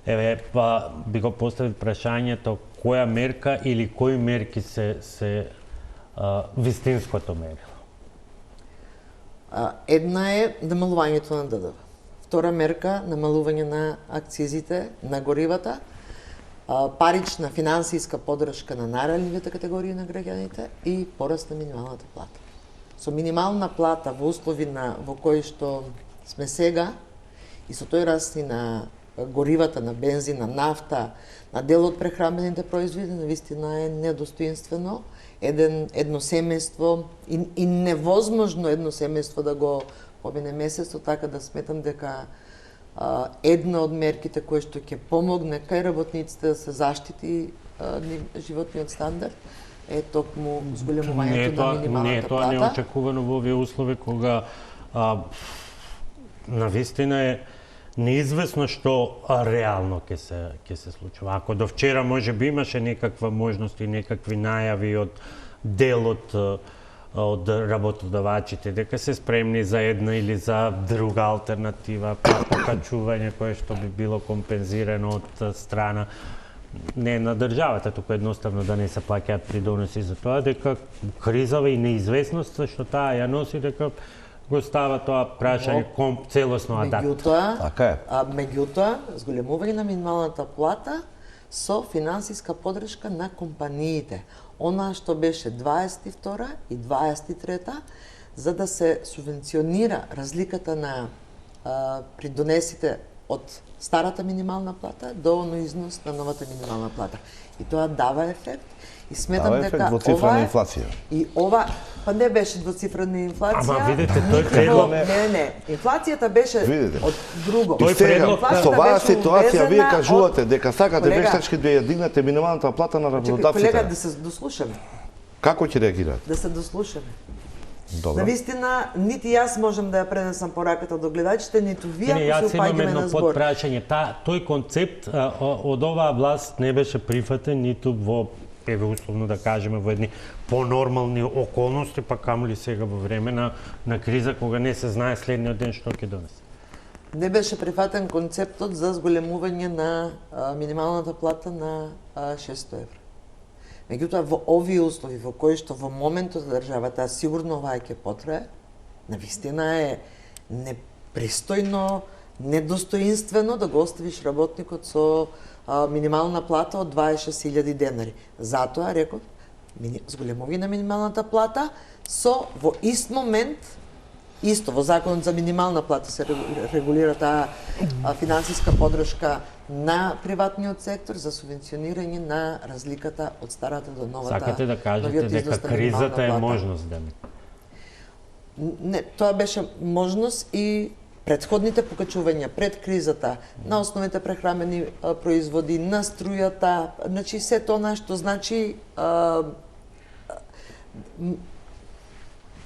еве па би го поставил прашањето која мерка или кои мерки се вистинското мерило. Една е намалувањето на ДДВ. Втора мерка намалување на акцизите на горивата, парична финансиска поддршка на најранливите категории на граѓаните и пораст на минималната плата. Со минимална плата во услови во кои што сме сега и со тој раст на горивата, на бензин, на нафта, на дел од прехранбените производи, навистина е недостоинствено едно семејство и невозможно едно семејство да го помине месецот, така да сметам дека една од мерките кои што ќе помогне кај работниците да се заштити животниот стандард е токму зголемувањето на минималната плата. Не е тоа неочекувано во овие услови кога навистина е неизвестно што реално ќе се случува. Ако до вчера може би имаше некаква можност и некакви најави од дел од работодавачите дека се спремни за една или за друга алтернатива, покачување кое што би било компензирано од страна не на државата, туку едноставно да не се плаќаат придоноси за тоа, дека кризава и неизвестноста што таа ја носи, дека го става тоа прашање целосно адапт. Меѓутоа, зголемување на минималната плата со финансиска поддршка на компаниите. Она што беше 22 и 23 за да се субвенционира разликата на придонесите од старата минимална плата до оној износ на новата минимална плата. И тоа дава ефект. И сметам дека ова инфлација. И ова па не беше двоцифрена инфлација. Ама видите, тој предлог не. Инфлацијата беше од друго. Тој предлог со оваа ситуација вие кажувате дека сакате вештачки да ја дигнете минималната плата на работодавците. Колега, да се дослушаме. Како ќе реагирате? Да се дослушаме. Добро. Навистина, нити јас можам да ја пренесам пораката до гледачите, ниту вие ако се упаѓаме на збор. Подпрашање, тој концепт од оваа власт не беше прифатен ниту во условно да кажеме во едни понормални околности, па камули сега во време на криза кога не се знае следниот ден што ќе донесе. Не беше прифатен концептот за зголемување на минималната плата на 600 евро. Меѓутоа, во овие услови, во кои што во моментот државата сигурно оваа ќе потрае, навистина е непристојно, недостоинствено да го оставиш работникот со минимална плата од 26.000 денари. Затоа, реков, зголемување на минималната плата со во ист момент, исто во законот за минимална плата се регулира таа финансиска поддршка на приватниот сектор за субвенционирање на разликата од старата до новата. Сакате да кажете дека кризата е можност, Демек? Не, тоа беше можност и претходните покачувања пред кризата на основните прехранбени производи, на струјата, значи се тоа што значи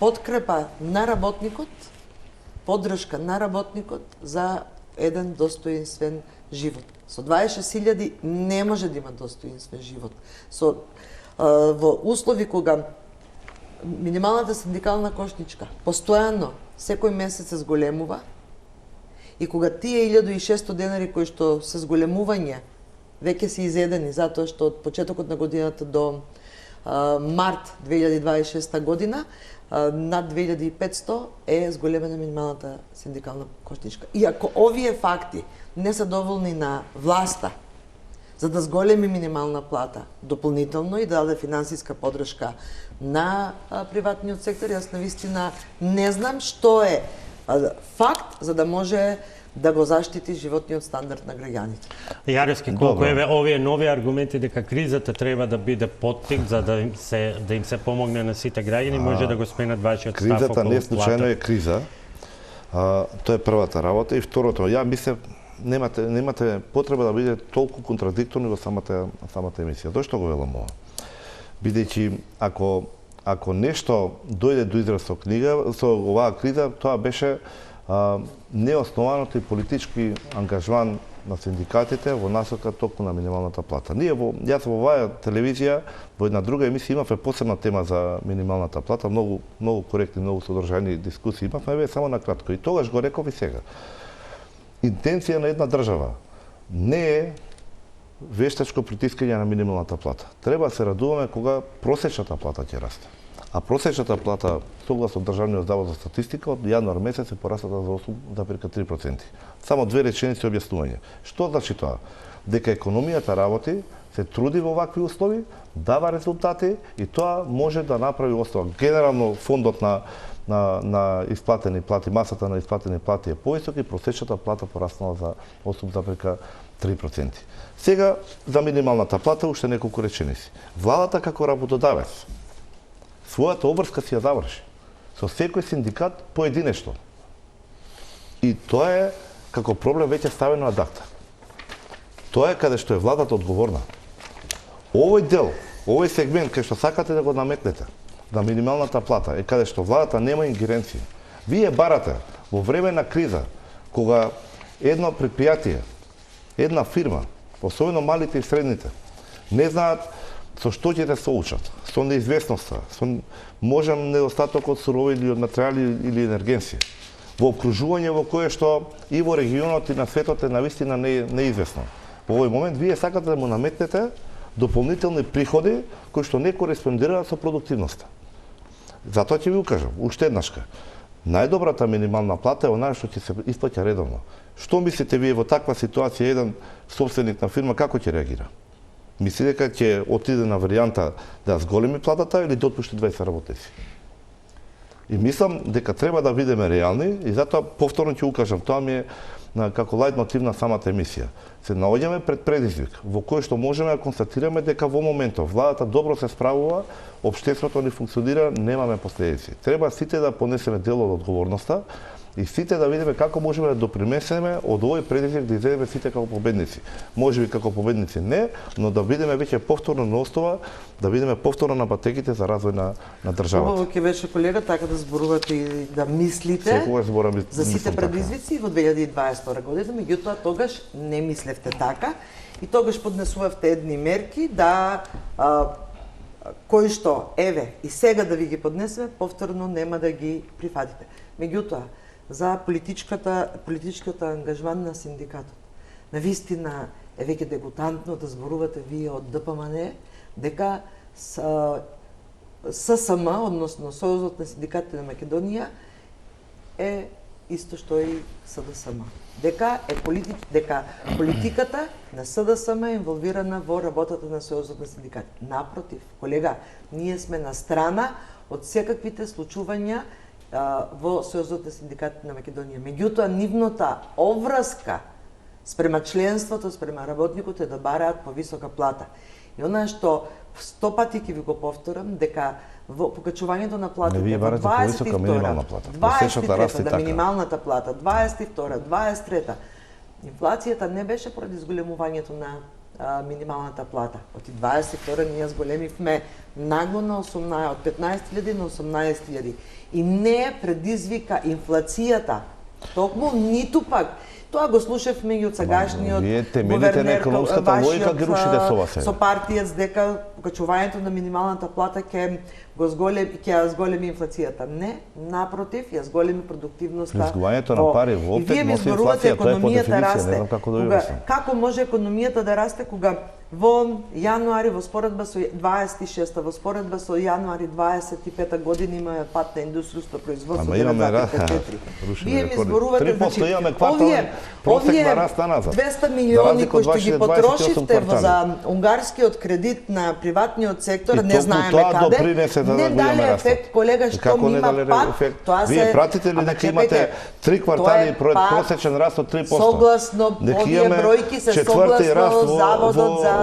подкрепа на работникот, поддршка на работникот за еден достоинствен живот. Со 26.000 не може да има достоинствен живот. Во услови кога минималната синдикална кошничка постојано секој месец се зголемува и кога тие 1600 денари кои што се зголемување веќе се изедени затоа што од почетокот на годината до март 2026 година над 2500 е зголемена минималната синдикална кошничка. И ако овие факти не се доволни на власта за да зголеми минимална плата дополнително и да даде финансиска подршка на приватниот сектор, јас навистина не знам што е факт за да може да го заштити животниот стандард на граѓаните. Јаревски, колку овие нови аргументи дека кризата треба да биде поттик за да им се помогне на сите граѓани, може да го сменат вашиот став околу кризата не случајно е криза. Тоа е првата работа и второто, ја мислам немате потреба да биде толку контрадикторни во самата емисија. Зошто го велам ова? Бидејќи ако нешто дојде до израз со книга, со оваа криза, тоа беше неоснованото и политички ангажман на синдикатите во насока токму на минималната плата. Јас во оваа телевизија, во една друга емисија имавме посебна тема за минималната плата, многу коректни, многу содржајни дискусии имавме, само на кратко. И тогаш го реков и сега. Интенција на една држава не е вештачко притискање на минималната плата. Треба да се радуваме кога просечната плата ќе расте. А просечната плата, согласно Државниот завод за статистика, од јануар месец е порасната за 8,3%. Само две реченици објаснување. Што значи тоа? Дека економијата работи, се труди во вакви услови, дава резултати и тоа може да направи остава. Генерално фондот на исплатени плати, масата на исплатени плати е повисок и просечната плата пораснала за 8,3%. Сега за минималната плата уште неколку реченици. Владата како работодавец својата обврска си ја заврши со секој синдикат поединечно. И тоа е како проблем веќе ставено ад акта. Тоа е каде што е владата одговорна. Овој дел, овој сегмент кај што сакате да го наметнете на минималната плата е каде што владата нема ингеренција. Вие барате во време на криза, кога едно предпријатие, една фирма, особено малите и средните, не знаат со што ќе се соочат, со неизвестноста, со можем недостаток од суровини или од материјали или енергенција. Во окружување во кое што и во регионот и на светот е навистина неизвестно. Во овој момент вие сакате да му наметнете дополнителни приходи кои што не кореспондираат со продуктивноста. Затоа ќе ви укажам, уште еднашка. Најдобрата минимална плата е онаа што ќе се исплаќа редовно. Што мислите вие во таква ситуација еден собственик на фирма како ќе реагира? Мисли дека ќе отиде на варијанта да зголеми платата или да отпушти 20 работници? И мислам дека треба да бидеме реални и затоа повторно ќе укажам, тоа ми е како лајт мотив на самата емисија. Се наоѓаме пред предизвик во кој што можеме да констатираме дека во моментов владата добро се справува, општеството не функционира, немаме последици. Треба сите да понесеме дел од одговорноста и сите да видиме како можеме да допринесеме од овој предизвик да излеземе сите како победници. Можеби како победници не, но да видиме веќе повторно на основа, да видиме повторно на патеките за развој на државата. Убаво ќе беше колега така да зборувате и да мислите за сите предизвици во 2022 година, меѓутоа тогаш не мислевте така и тогаш поднесувавте едни мерки да кои што еве и сега да ви ги поднесеме, повторно нема да ги прифатите. Меѓутоа за политичкиот ангажман на синдикатот. Навистина е веќе дегутантно да зборувате вие од ДПМН дека ССМ, односно Сојузот на синдикатите на Македонија е исто што и СДСМ. Дека политиката на СДСМ е инволвирана во работата на Сојузот на синдикатите. Напротив, колега, ние сме на страна од секаквите случувања во Сојузот на синдикатите на Македонија. Меѓутоа, нивната обврска спрема членството, спрема работникот е да бараат повисока плата. И она што 100 пати ќе ви го повторам, дека во покачувањето на платите во 22-та минималната плата, 22-та, 23-та, инфлацијата не беше поради зголемувањето на минималната плата. Од 22-та ние зголемивме нагло на 18, од 15.000 на 18.000. И не предизвика инфлацијата, токму ниту пак Тоа го слушавме и од сегашниот вие темените на економската логика ги рушите со ова сега. Со партијац дека покачувањето на минималната плата ќе зголеми инфлацијата. Не, напротив, ја зголеми продуктивноста. Изгувањето на пари во опет носи инфлација, тоа е по дефиниција, не знам како да ја објаснам. Како може економијата да расте кога во јануари во споредба со 26-та, во споредба со јануари 25-та година имаме пат на индустријско производство 9,4. Вие ми зборувате, значи, овие раст назад. 200 милиони кои што ги потрошивте за унгарскиот кредит на приватниот сектор, не знаеме каде, не дали ефект, колега, што ми има пат, тоа се... Вие пратите ли дека имате 3 квартали просечен раст од 3%? Согласно, овие бројки се согласно Заводот за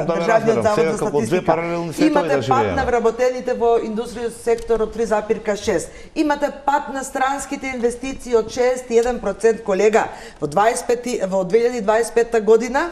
Државниот завод за статистика. Имате пат на вработените во индустријски сектор од 3,6. Имате пат на странските инвестиции од 6,1%, колега. Во 2025 година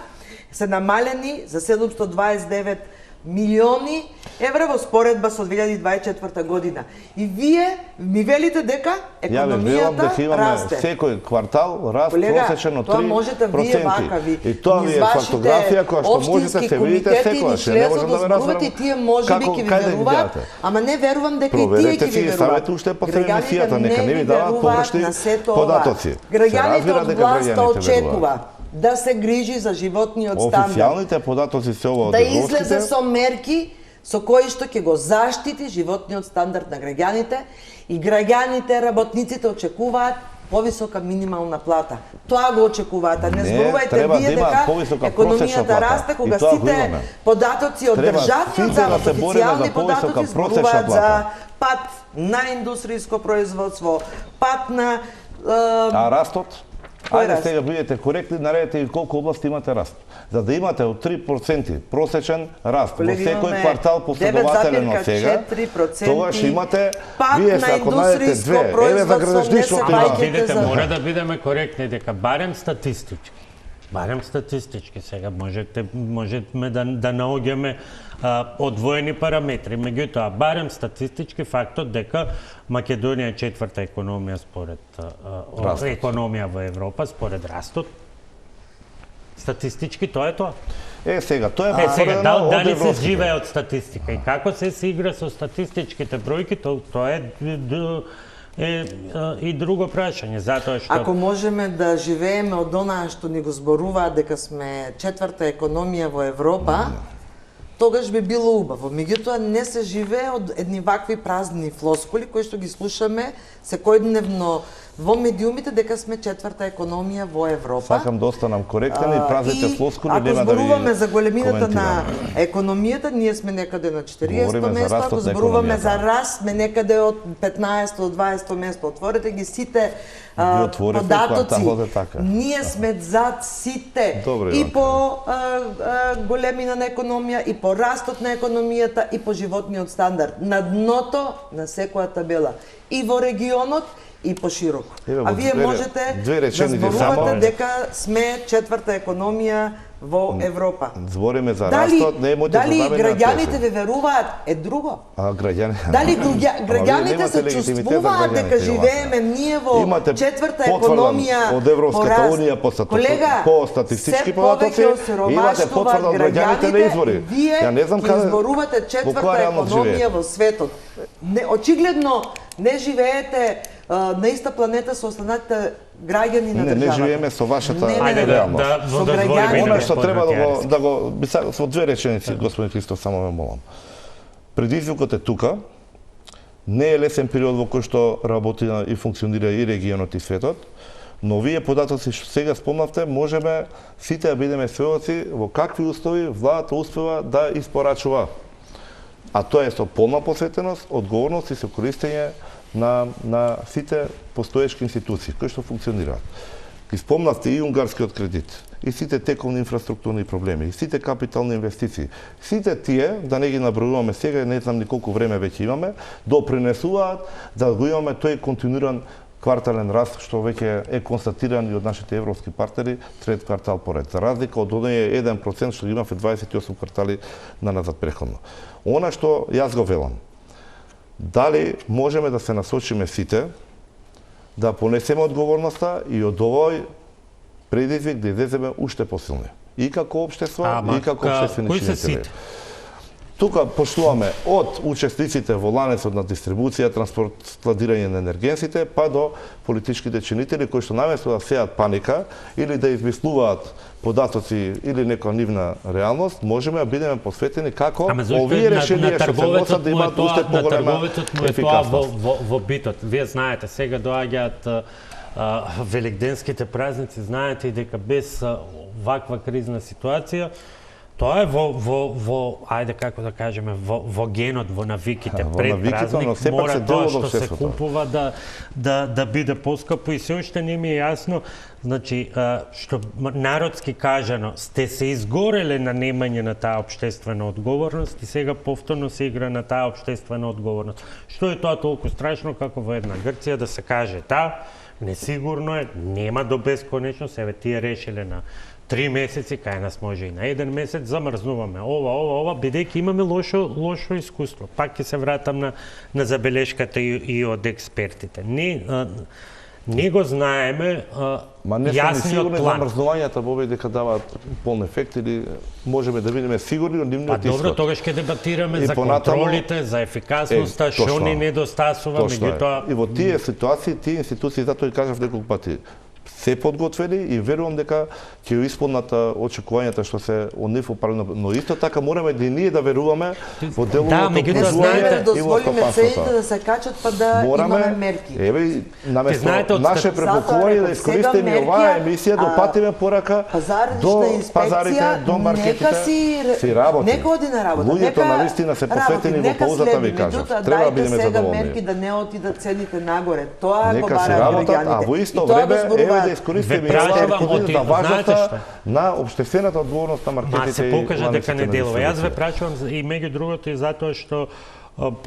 се намалени за 729 милиони евра во споредба со 2024 година. И вие ми велите дека економијата расте. Секој квартал раст просечен од 3%. Тоа можете вие вакави. И тоа ви е фактографија која што можете се видите секојаш. Не можам да ве разберам. И тие можеби ќе ви веруваат, ама не верувам дека и тие ќе ви веруваат. Ставете уште по емисијата, нека не ви даваат погрешни податоци. Граѓаните од власта очекува да се грижи за животниот стандард. Официјалните податоци се ова од да излезе со мерки со кои што ќе го заштити животниот стандард на граѓаните и граѓаните, работниците очекуваат повисока минимална плата. Тоа го очекуваат, а не зборувајте вие дека економијата расте кога сите податоци од државниот завод, официјални податоци зборуваат за пат на индустријско производство, пат на А растот? Ајде сега бидете коректни, наредете и колку области имате раст. За да имате од 3% просечен раст во секој квартал последователен од сега, тогаш имате, вие ако најдете две, еве за градежништвото има. Видите, мора да бидеме коректни дека барем статистички сега можеме да наоѓаме одвоени параметри. Меѓутоа, барем статистички фактот дека Македонија е четврта економија според економија во Европа, според растот. Статистички тоа е тоа. Сега, тоа е сега, дали се живее од статистика и како се игра со статистичките бројки, тоа е и друго прашање, затоа што... Ако можеме да живееме од онаа што ни го зборуваат дека сме четврта економија во Европа, тогаш би било убаво. Меѓутоа не се живее од едни вакви празни флоскули кои што ги слушаме секојдневно во медиумите дека сме четврта економија во Европа. Сакам да останам коректен и празните флоскули нема да ви Ако зборуваме за големината на економијата, ние сме некаде на 40-то место, ако зборуваме за раст, сме некаде од 15-то до 20-то место. Отворете ги сите податоци. Ние сме зад сите и по големина на економија, и по растот на економијата, и по животниот стандард. На дното на секоја табела. И во регионот, и пошироко. А вие можете да зборувате дека сме четврта економија во Европа. Збориме за растот, не можете да знаме. Дали граѓаните ве веруваат е друго. Дали граѓаните се чувствуваат дека живееме ние во четврта економија од Европската унија по статистички податоци, имате потврда од граѓаните на избори. Ја не знам каде зборувате четврта економија во светот. Очигледно не живеете на иста планета со останатите граѓани на државата. Не живееме со вашата реалност. Со граѓаните. Она што треба да го со две реченици, господин Христов, само ме молам. Предизвикот е тука. Не е лесен период во кој што работи и функционира и регионот и светот, но вие податоци што сега спомнавте, можеме сите да бидеме сведоци во какви услови владата успева да испорачува. А тоа е со полна посветеност, одговорност и со користење на сите постоечки институции кои што функционираат. Ги спомнавте и унгарскиот кредит, и сите тековни инфраструктурни проблеми, и сите капитални инвестиции. Сите тие, да не ги набројуваме сега, не знам ни колку време веќе имаме, допринесуваат да го имаме тој континуиран квартален раст што веќе е констатиран и од нашите европски партнери трет квартал поред. За разлика од оние 1% што ги имавме 28 квартали на назад преходно. Она што јас го велам, дали можеме да се насочиме сите да понесеме одговорноста и од овој предизвик да излеземе уште посилни. И како општество, и како општествени чинители. Тука пошлуваме од учесниците во ланецот на дистрибуција, транспорт, складирање на енергенсите, па до политичките чинители кои што наместо да сеат паника или да измислуваат податоци или некоја нивна реалност, можеме да бидеме посветени како овие решенија што се носат да имаат уште поголема ефикасност. Во битот, вие знаете, сега доаѓаат великденските празници, знаете и дека без ваква кризна ситуација, тоа е во ајде како да кажеме, во генот, во навиките. Пред празник мора тоа што се купува да биде поскапо и се уште не ми е јасно, значи, што народски кажано, сте се изгореле на немање на таа општествена одговорност и сега повторно се игра на таа општествена одговорност. Што е тоа толку страшно како во една Грција да се каже несигурно е, нема до бесконечност, еве тие решиле на 3 месеци, кај нас може и на 1 месец, замрзнуваме ова, бидејќи имаме лошо искуство. Пак ќе се вратам на забелешката и од експертите. Не го знаеме јасниот план. Замрзнувањата во овој дека даваат полн ефект или можеме да бидеме сигурни од нивниот исход. Добро, тогаш ќе дебатираме за контролите, за ефикасноста, што ни недостасува, меѓутоа и во тие ситуации, тие институции, затоа и кажав неколку пати, се подготвени и верувам дека ќе исполнат очекувањата што се од нив управено, но исто така мораме и ние да веруваме во деловото образување и во стопанството. Да се качат па да имаме мерки. Еве, наместо наше препокување да искористиме оваа емисија да патиме порака до пазарите, до маркетите. Си работи. Нека оди на работа. Луѓето навистина се посветени во ползата, ви кажав. Треба да бидеме задоволни. Мерки да не отидат цените нагоре. Тоа го бараат граѓаните. А во исто време да искористиме за важната на општествената одговорност на маркетите и се покажа дека не делува. Јас ве прашувам и меѓу другото и затоа што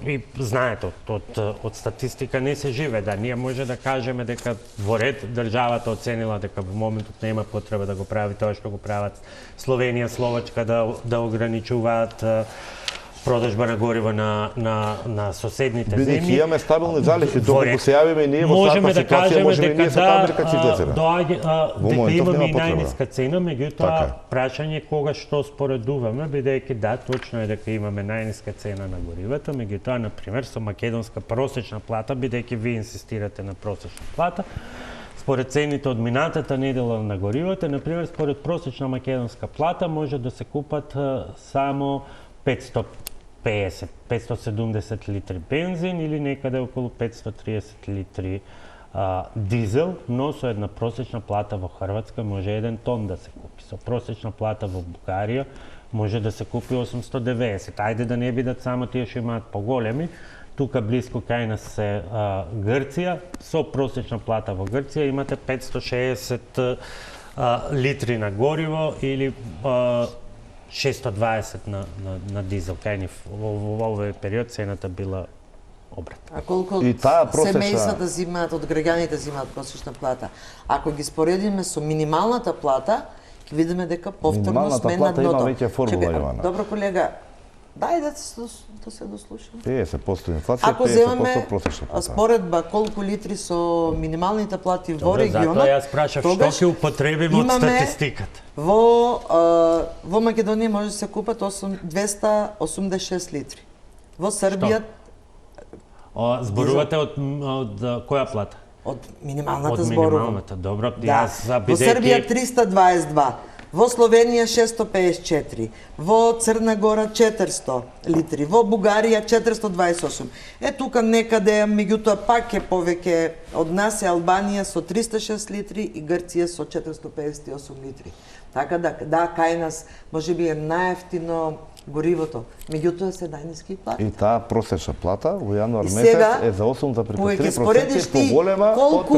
и знаете, од статистика не се живе, да ние може да кажеме дека во ред државата оценила дека во моментот нема потреба да го прави тоа што го прават Словенија, Словачка, да ограничуваат продажба на гориво на соседните земји. Бидејќи имаме стабилни залихи, доколку се јавиме ние во таква ситуација, можеме ние со Америка ќе излеземе. Дека имаме и најниска цена, меѓутоа прашање кога што споредуваме, бидејќи точно е дека имаме најниска цена на горивата, меѓутоа на пример со македонска просечна плата, бидејќи ви инсистирате на просечна плата, според цените од минатата недела на горивата, на пример според просечна македонска плата може да се купат само 570 литри бензин или некаде околу 530 литри дизел, но со една просечна плата во Хрватска може 1 тон да се купи. Со просечна плата во Бугарија може да се купи 890. Ајде да не бидат само тие што имаат поголеми. Тука близко кај нас се Грција, со просечна плата во Грција имате 560 литри на гориво или 620 на дизел. Кај нив во овој период цената била обратна. А колку семејствата зимаат, од граѓаните зимаат просечна плата? Ако ги споредиме со минималната плата, ќе видиме дека повторно сме на дното. Има веќе формула, Јована. Добро, колега, дај да се дослушам. 50% инфлација, 50% просечна плата. Споредба колку литри со минималните плати во регионот, затоа јас прашав што ќе употребиме од статистиката. Во Македонија може да се купат 286 литри. Во Србија зборувате од која плата? Од минималната зборува. Од минималната, добро. Во Србија 322. Во Словенија 654, во Црна Гора 400 литри, во Бугарија 428. Тука некаде, меѓутоа пак е повеќе од нас е Албанија со 306 литри и Грција со 458 литри. Така да, кај нас можеби е најефтино горивото, меѓутоа се најниски плати. И таа просечна плата во јануар месец е за 8,3% поголема колку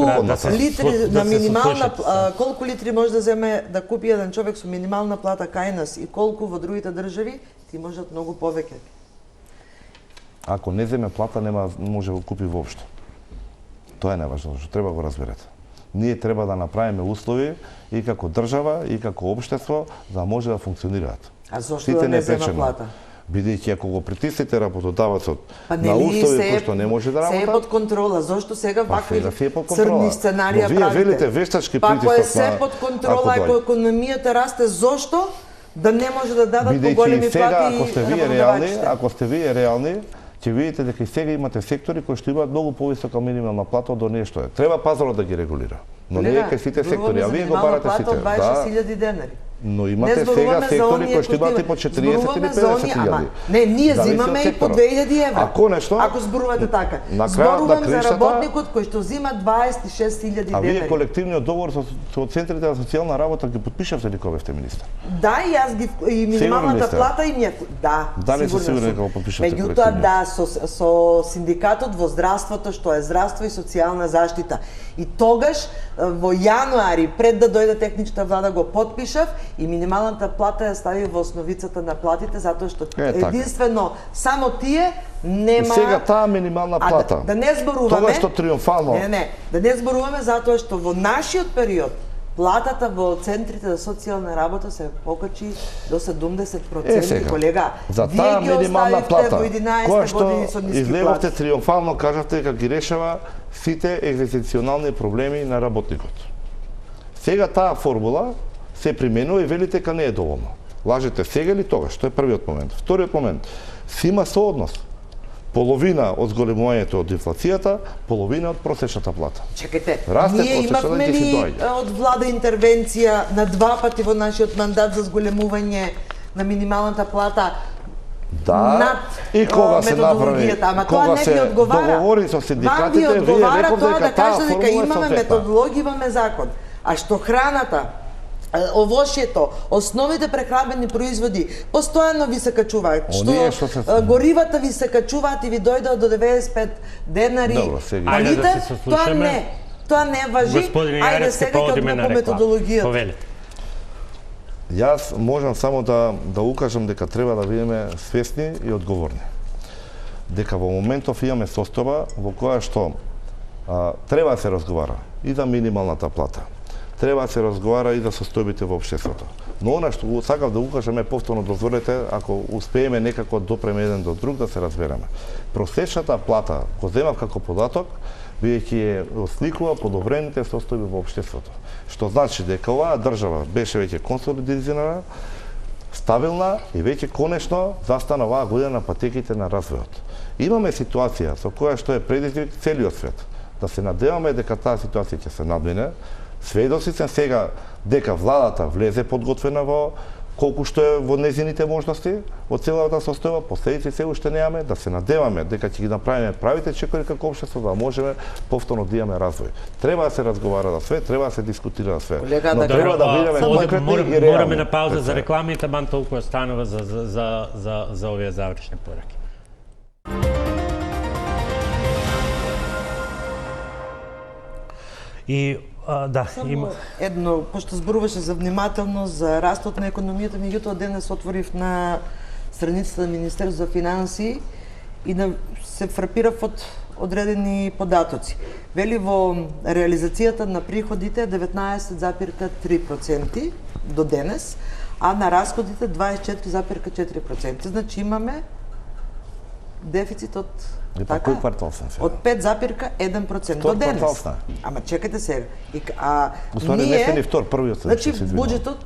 литри на минимална колку литри може да земе да купи еден човек со минимална плата кај нас и колку во другите држави, ти можат многу повеќе. Ако не земе плата, нема може да купи воопшто. Тоа е најважно, што треба го разберете. Ние треба да направиме услови и како држава и како општество да може да функционираат. А зошто да не зема плата? Бидејќи ако го притиснете работодавецот на услови кои што не може да работа, се е под контрола. Зошто сега вакви црни сценарија правите? Вие велите вештачки притисок на... Ако е се под контрола, ако економијата расте, зошто да не може да дадат поголеми плати и работодавачите? Ако сте вие реални, ќе видите дека и сега имате сектори кои што имаат многу повисока минимална плата од оние што е. Треба пазарот да ги регулира. Но не е кај сите сектори, а вие го барате сите. Да, 26.000 денари. Но имате сега сектори кои што имате по 40 или 50.000. Не, ние зимаме и по 2.000 евра. А конечно, ако зборувате така. На зборувам крајот за работникот кој што зима 26.000 денари. А вие колективниот договор со центрите за социјална работа ги потпишавте ли кога бевте министар? Да, и јас ги и минималната плата им ја да. Дали се сигурни дека го потпишавте? Меѓутоа да, со синдикатот во здравството што е здравство и социјална заштита. И тогаш во јануари пред да дојде техничката влада го потпишав и минималната плата ја стави во основицата на платите затоа што единствено само тие нема. И сега таа минимална плата. Да не зборуваме. Тоа што триумфално. Не, да не зборуваме затоа што во нашиот период платата во центрите за социјална работа се покачи до 70%, колега. За таа минимална плата, која што излевавте плати. триумфално, кажавте дека ги решава сите екзистенционални проблеми на работникот. Сега таа формула се применува и велите дека не е доволно. Лажете сега или тогаш, тоа е првиот момент. Вториот момент, си има сооднос. Половина од зголемувањето од инфлацијата, половина од просечната плата. Чекайте, расте ние имавме ли од влада интервенција на 2 пати во нашиот мандат за зголемување на минималната плата? Да, над и кога се направи, ама тоа не ви одговара. Договори со синдикатите, вие рековте дека да кажете дека имаме методологија, имаме закон. А што храната, овошјето, основните прехранбени производи постојано ви се качуваат. Што горивата ви се качуваат и ви дојдат до 95 денари. Тоа не важи. Ајде сега ќе одиме по методологијата. Јас можам само да укажам дека треба да бидеме свесни и одговорни. Дека во моментов имаме состојба во која што треба да се разговара и за минималната плата. Треба да се разговара и за состојбите во општеството. Но она што сакав да укажеме, повторно дозволете, ако успееме некако да допреме еден до друг, да се разбереме. Просечната плата, го земав како податок, бидејќи ја осликува подобрените состојби во општеството. Што значи дека оваа држава беше веќе консолидирана, стабилна и веќе конечно застана оваа година на патеките на развојот. Имаме ситуација со која што е предизвик целиот свет. Да се надеваме дека таа ситуација ќе се надмине. Сведоци сме сега дека владата влезе подготвена во колку што е во незините можности во целата состојба, последици се уште немаме, да се надеваме дека ќе ги направиме правите чекори како општество да можеме повторно да имаме развој. Треба да се разговара за све, треба да се дискутира за све. Но треба да бидеме конкретни и реални. Мораме на пауза за реклами, табан толку останува за овие завршни пораки. И да, има едно, пошто зборуваше за внимателност, за растот на економијата, меѓутоа денес отворив на страницата на Министерството за финансии и се фрапирав од одредени податоци. Вели во реализацијата на приходите 19,3% до денес, а на расходите 24,4%. Значи имаме дефицит од Кој квартал сам сега? Од 5,1% до денес. Ама чекайте сега. Уствари не сте ни втор, првиот се. Значи буџетот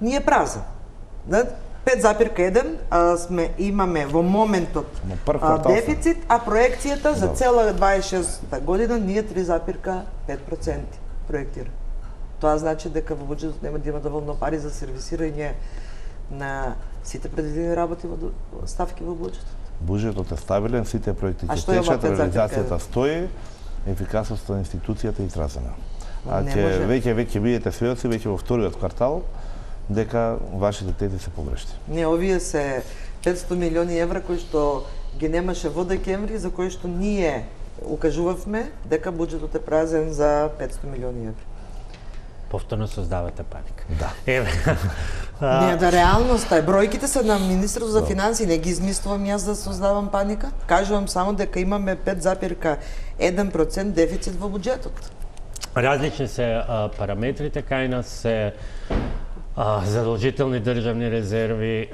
ни е празен. 5,1 имаме во моментот дефицит, а проекцијата за цела 26 година ние 3,5% проектира. Тоа значи дека во буџетот нема да има доволно пари за сервисирање на сите предвидени работи во ставки во буџетот. Буџетот е стабилен, сите проекти ќе течат, реализацијата стои, ефикасноста на институцијата е изразена. А ќе веќе видите сведоци веќе во вториот квартал дека вашите тези се погрешни. Не, овие се 500 милиони евра кои што ги немаше во декември, за кои што ние укажувавме дека буџетот е празен за 500 милиони евра. Повторно создавате паника. Да. Не, да реалноста е. Бројките се на Министерството за финансии, не ги измислувам јас да создавам паника. Кажувам само дека имаме 5,1% дефицит во буџетот. Различни се параметрите кај нас се задолжителни државни резерви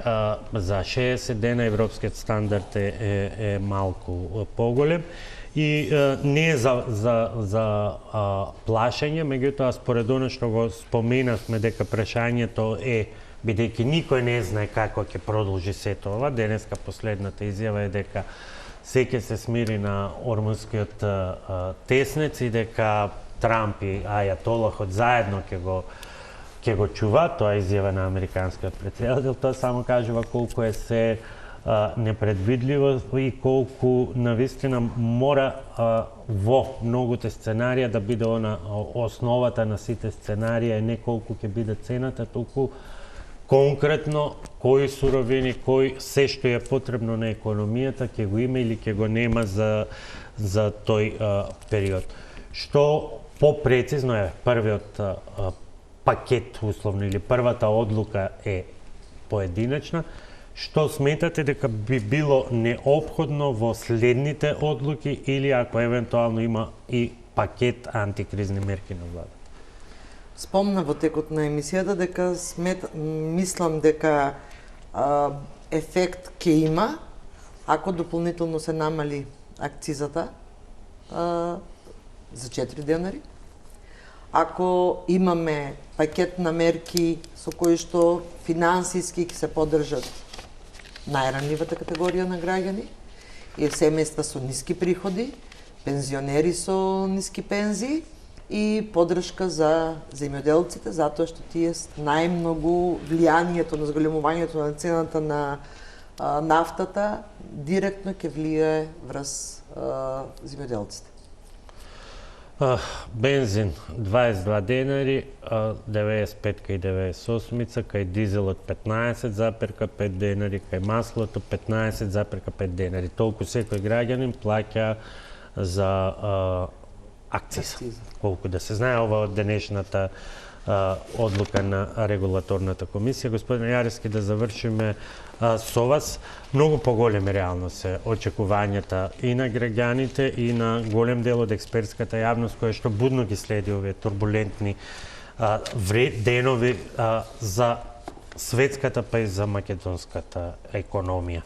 за 60 дена, европскиот стандард е малку поголем и не е за плашење, меѓутоа според оно што го споменавме дека прашањето е, бидејќи никој не знае како ќе продолжи сето ова, денеска последната изјава е дека се ќе се смири на ормунскиот теснец и дека Трамп и ајатолахот заедно ќе го чува, тоа е изјава на американскиот претседател, тоа само кажува колку е се непредвидливо и колку навистина мора во многуте сценарија да биде она основата на сите сценарија е не колку ќе биде цената, толку конкретно кои суровини, кој се што е потребно на економијата ќе го има или ќе го нема за тој период. Што попрецизно е првиот пакет условно или првата одлука е поединечна, што сметате дека би било неопходно во следните одлуки или ако евентуално има и пакет антикризни мерки на влада? Спомна во текот на емисијата дека мислам дека ефект ќе има ако дополнително се намали акцизата за 4 денари. Ако имаме пакет на мерки со кои што финансиски ќе се поддржат најранливата категорија на граѓани и семејства со ниски приходи, пензионери со ниски пензии и поддршка за земјоделците, затоа што тие најмногу влијанието на зголемувањето на цената на нафтата директно ќе влијае врз земјоделците. Бензин 22 денари, 95 кај 98, кај дизелот 15,5 денари, кај маслото 15,5 денари. Толку секој граѓанин плаќа за акциз. Колку да се знае ова од денешната одлука на регулаторната комисија. Господин Јарески, да завршиме со вас. Многу поголеми реално се очекувањата и на граѓаните и на голем дел од експертската јавност која што будно ги следи овие турбулентни денови за светската па и за македонската економија.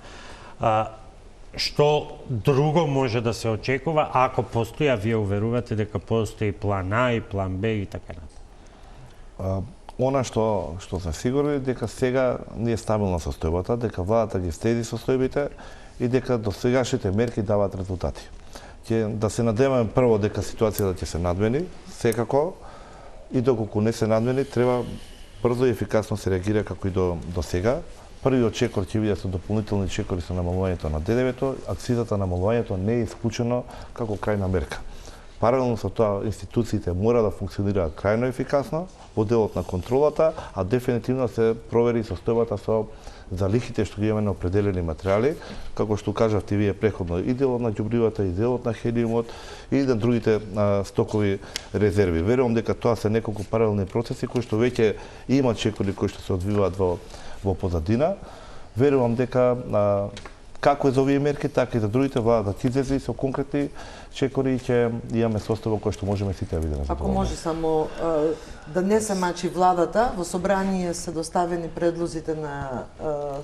Што друго може да се очекува ако постои, а вие уверувате дека постои план А и план Б и така натаму? Она што се сигурни дека сега не е стабилна состојбата, дека владата ги следи состојбите и дека досегашните мерки даваат резултати. Да се надеваме прво дека ситуацијата ќе се надмени, секако, и доколку не се надмени, треба брзо и ефикасно се реагира како и до сега. Првиот чекор ќе биде со дополнителни чекори со намалувањето на ДДВ-то, акцизата на намалувањето не е исклучено како крајна мерка. Паралелно со тоа, институциите мора да функционираат крајно ефикасно во делот на контролата, а дефинитивно се провери состојбата со залихите што ги имаме на определени материјали, како што кажавте вие преходно, и делот на ѓубривата, и делот на хелиумот, и на другите стокови резерви. Верувам дека тоа се неколку паралелни процеси кои што веќе има чекори кои што се одвиваат во позадина. Верувам дека како е за овие мерки, така и за другите владата ќе излезе со конкретни чекори и ќе имаме состојба која што можеме сите да видиме. Ако може само да не се мачи владата, во собрание се доставени предлозите на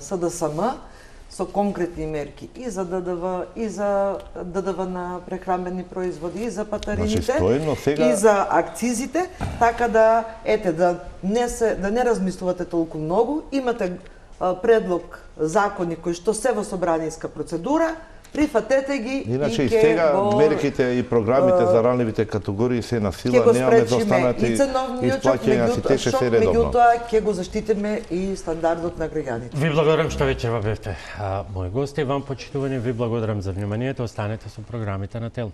СДСМ со конкретни мерки и за ДДВ, и за ДДВ на прехранбени производи, и за патарините, и за акцизите, така да не размислувате толку многу, имате предлог закони кои што се во собранијска процедура, прифатете ги. Иначе и сега мерките и програмите за ранливите категории се на сила, немаме да останат и исплаќања си тече се редовно. Меѓутоа ќе го заштитиме и стандардот на граѓаните. Ви благодарам што вечерва бевте мој гост и вам почитувани. Ви благодарам за вниманието. Останете со програмите на ТЕЛ.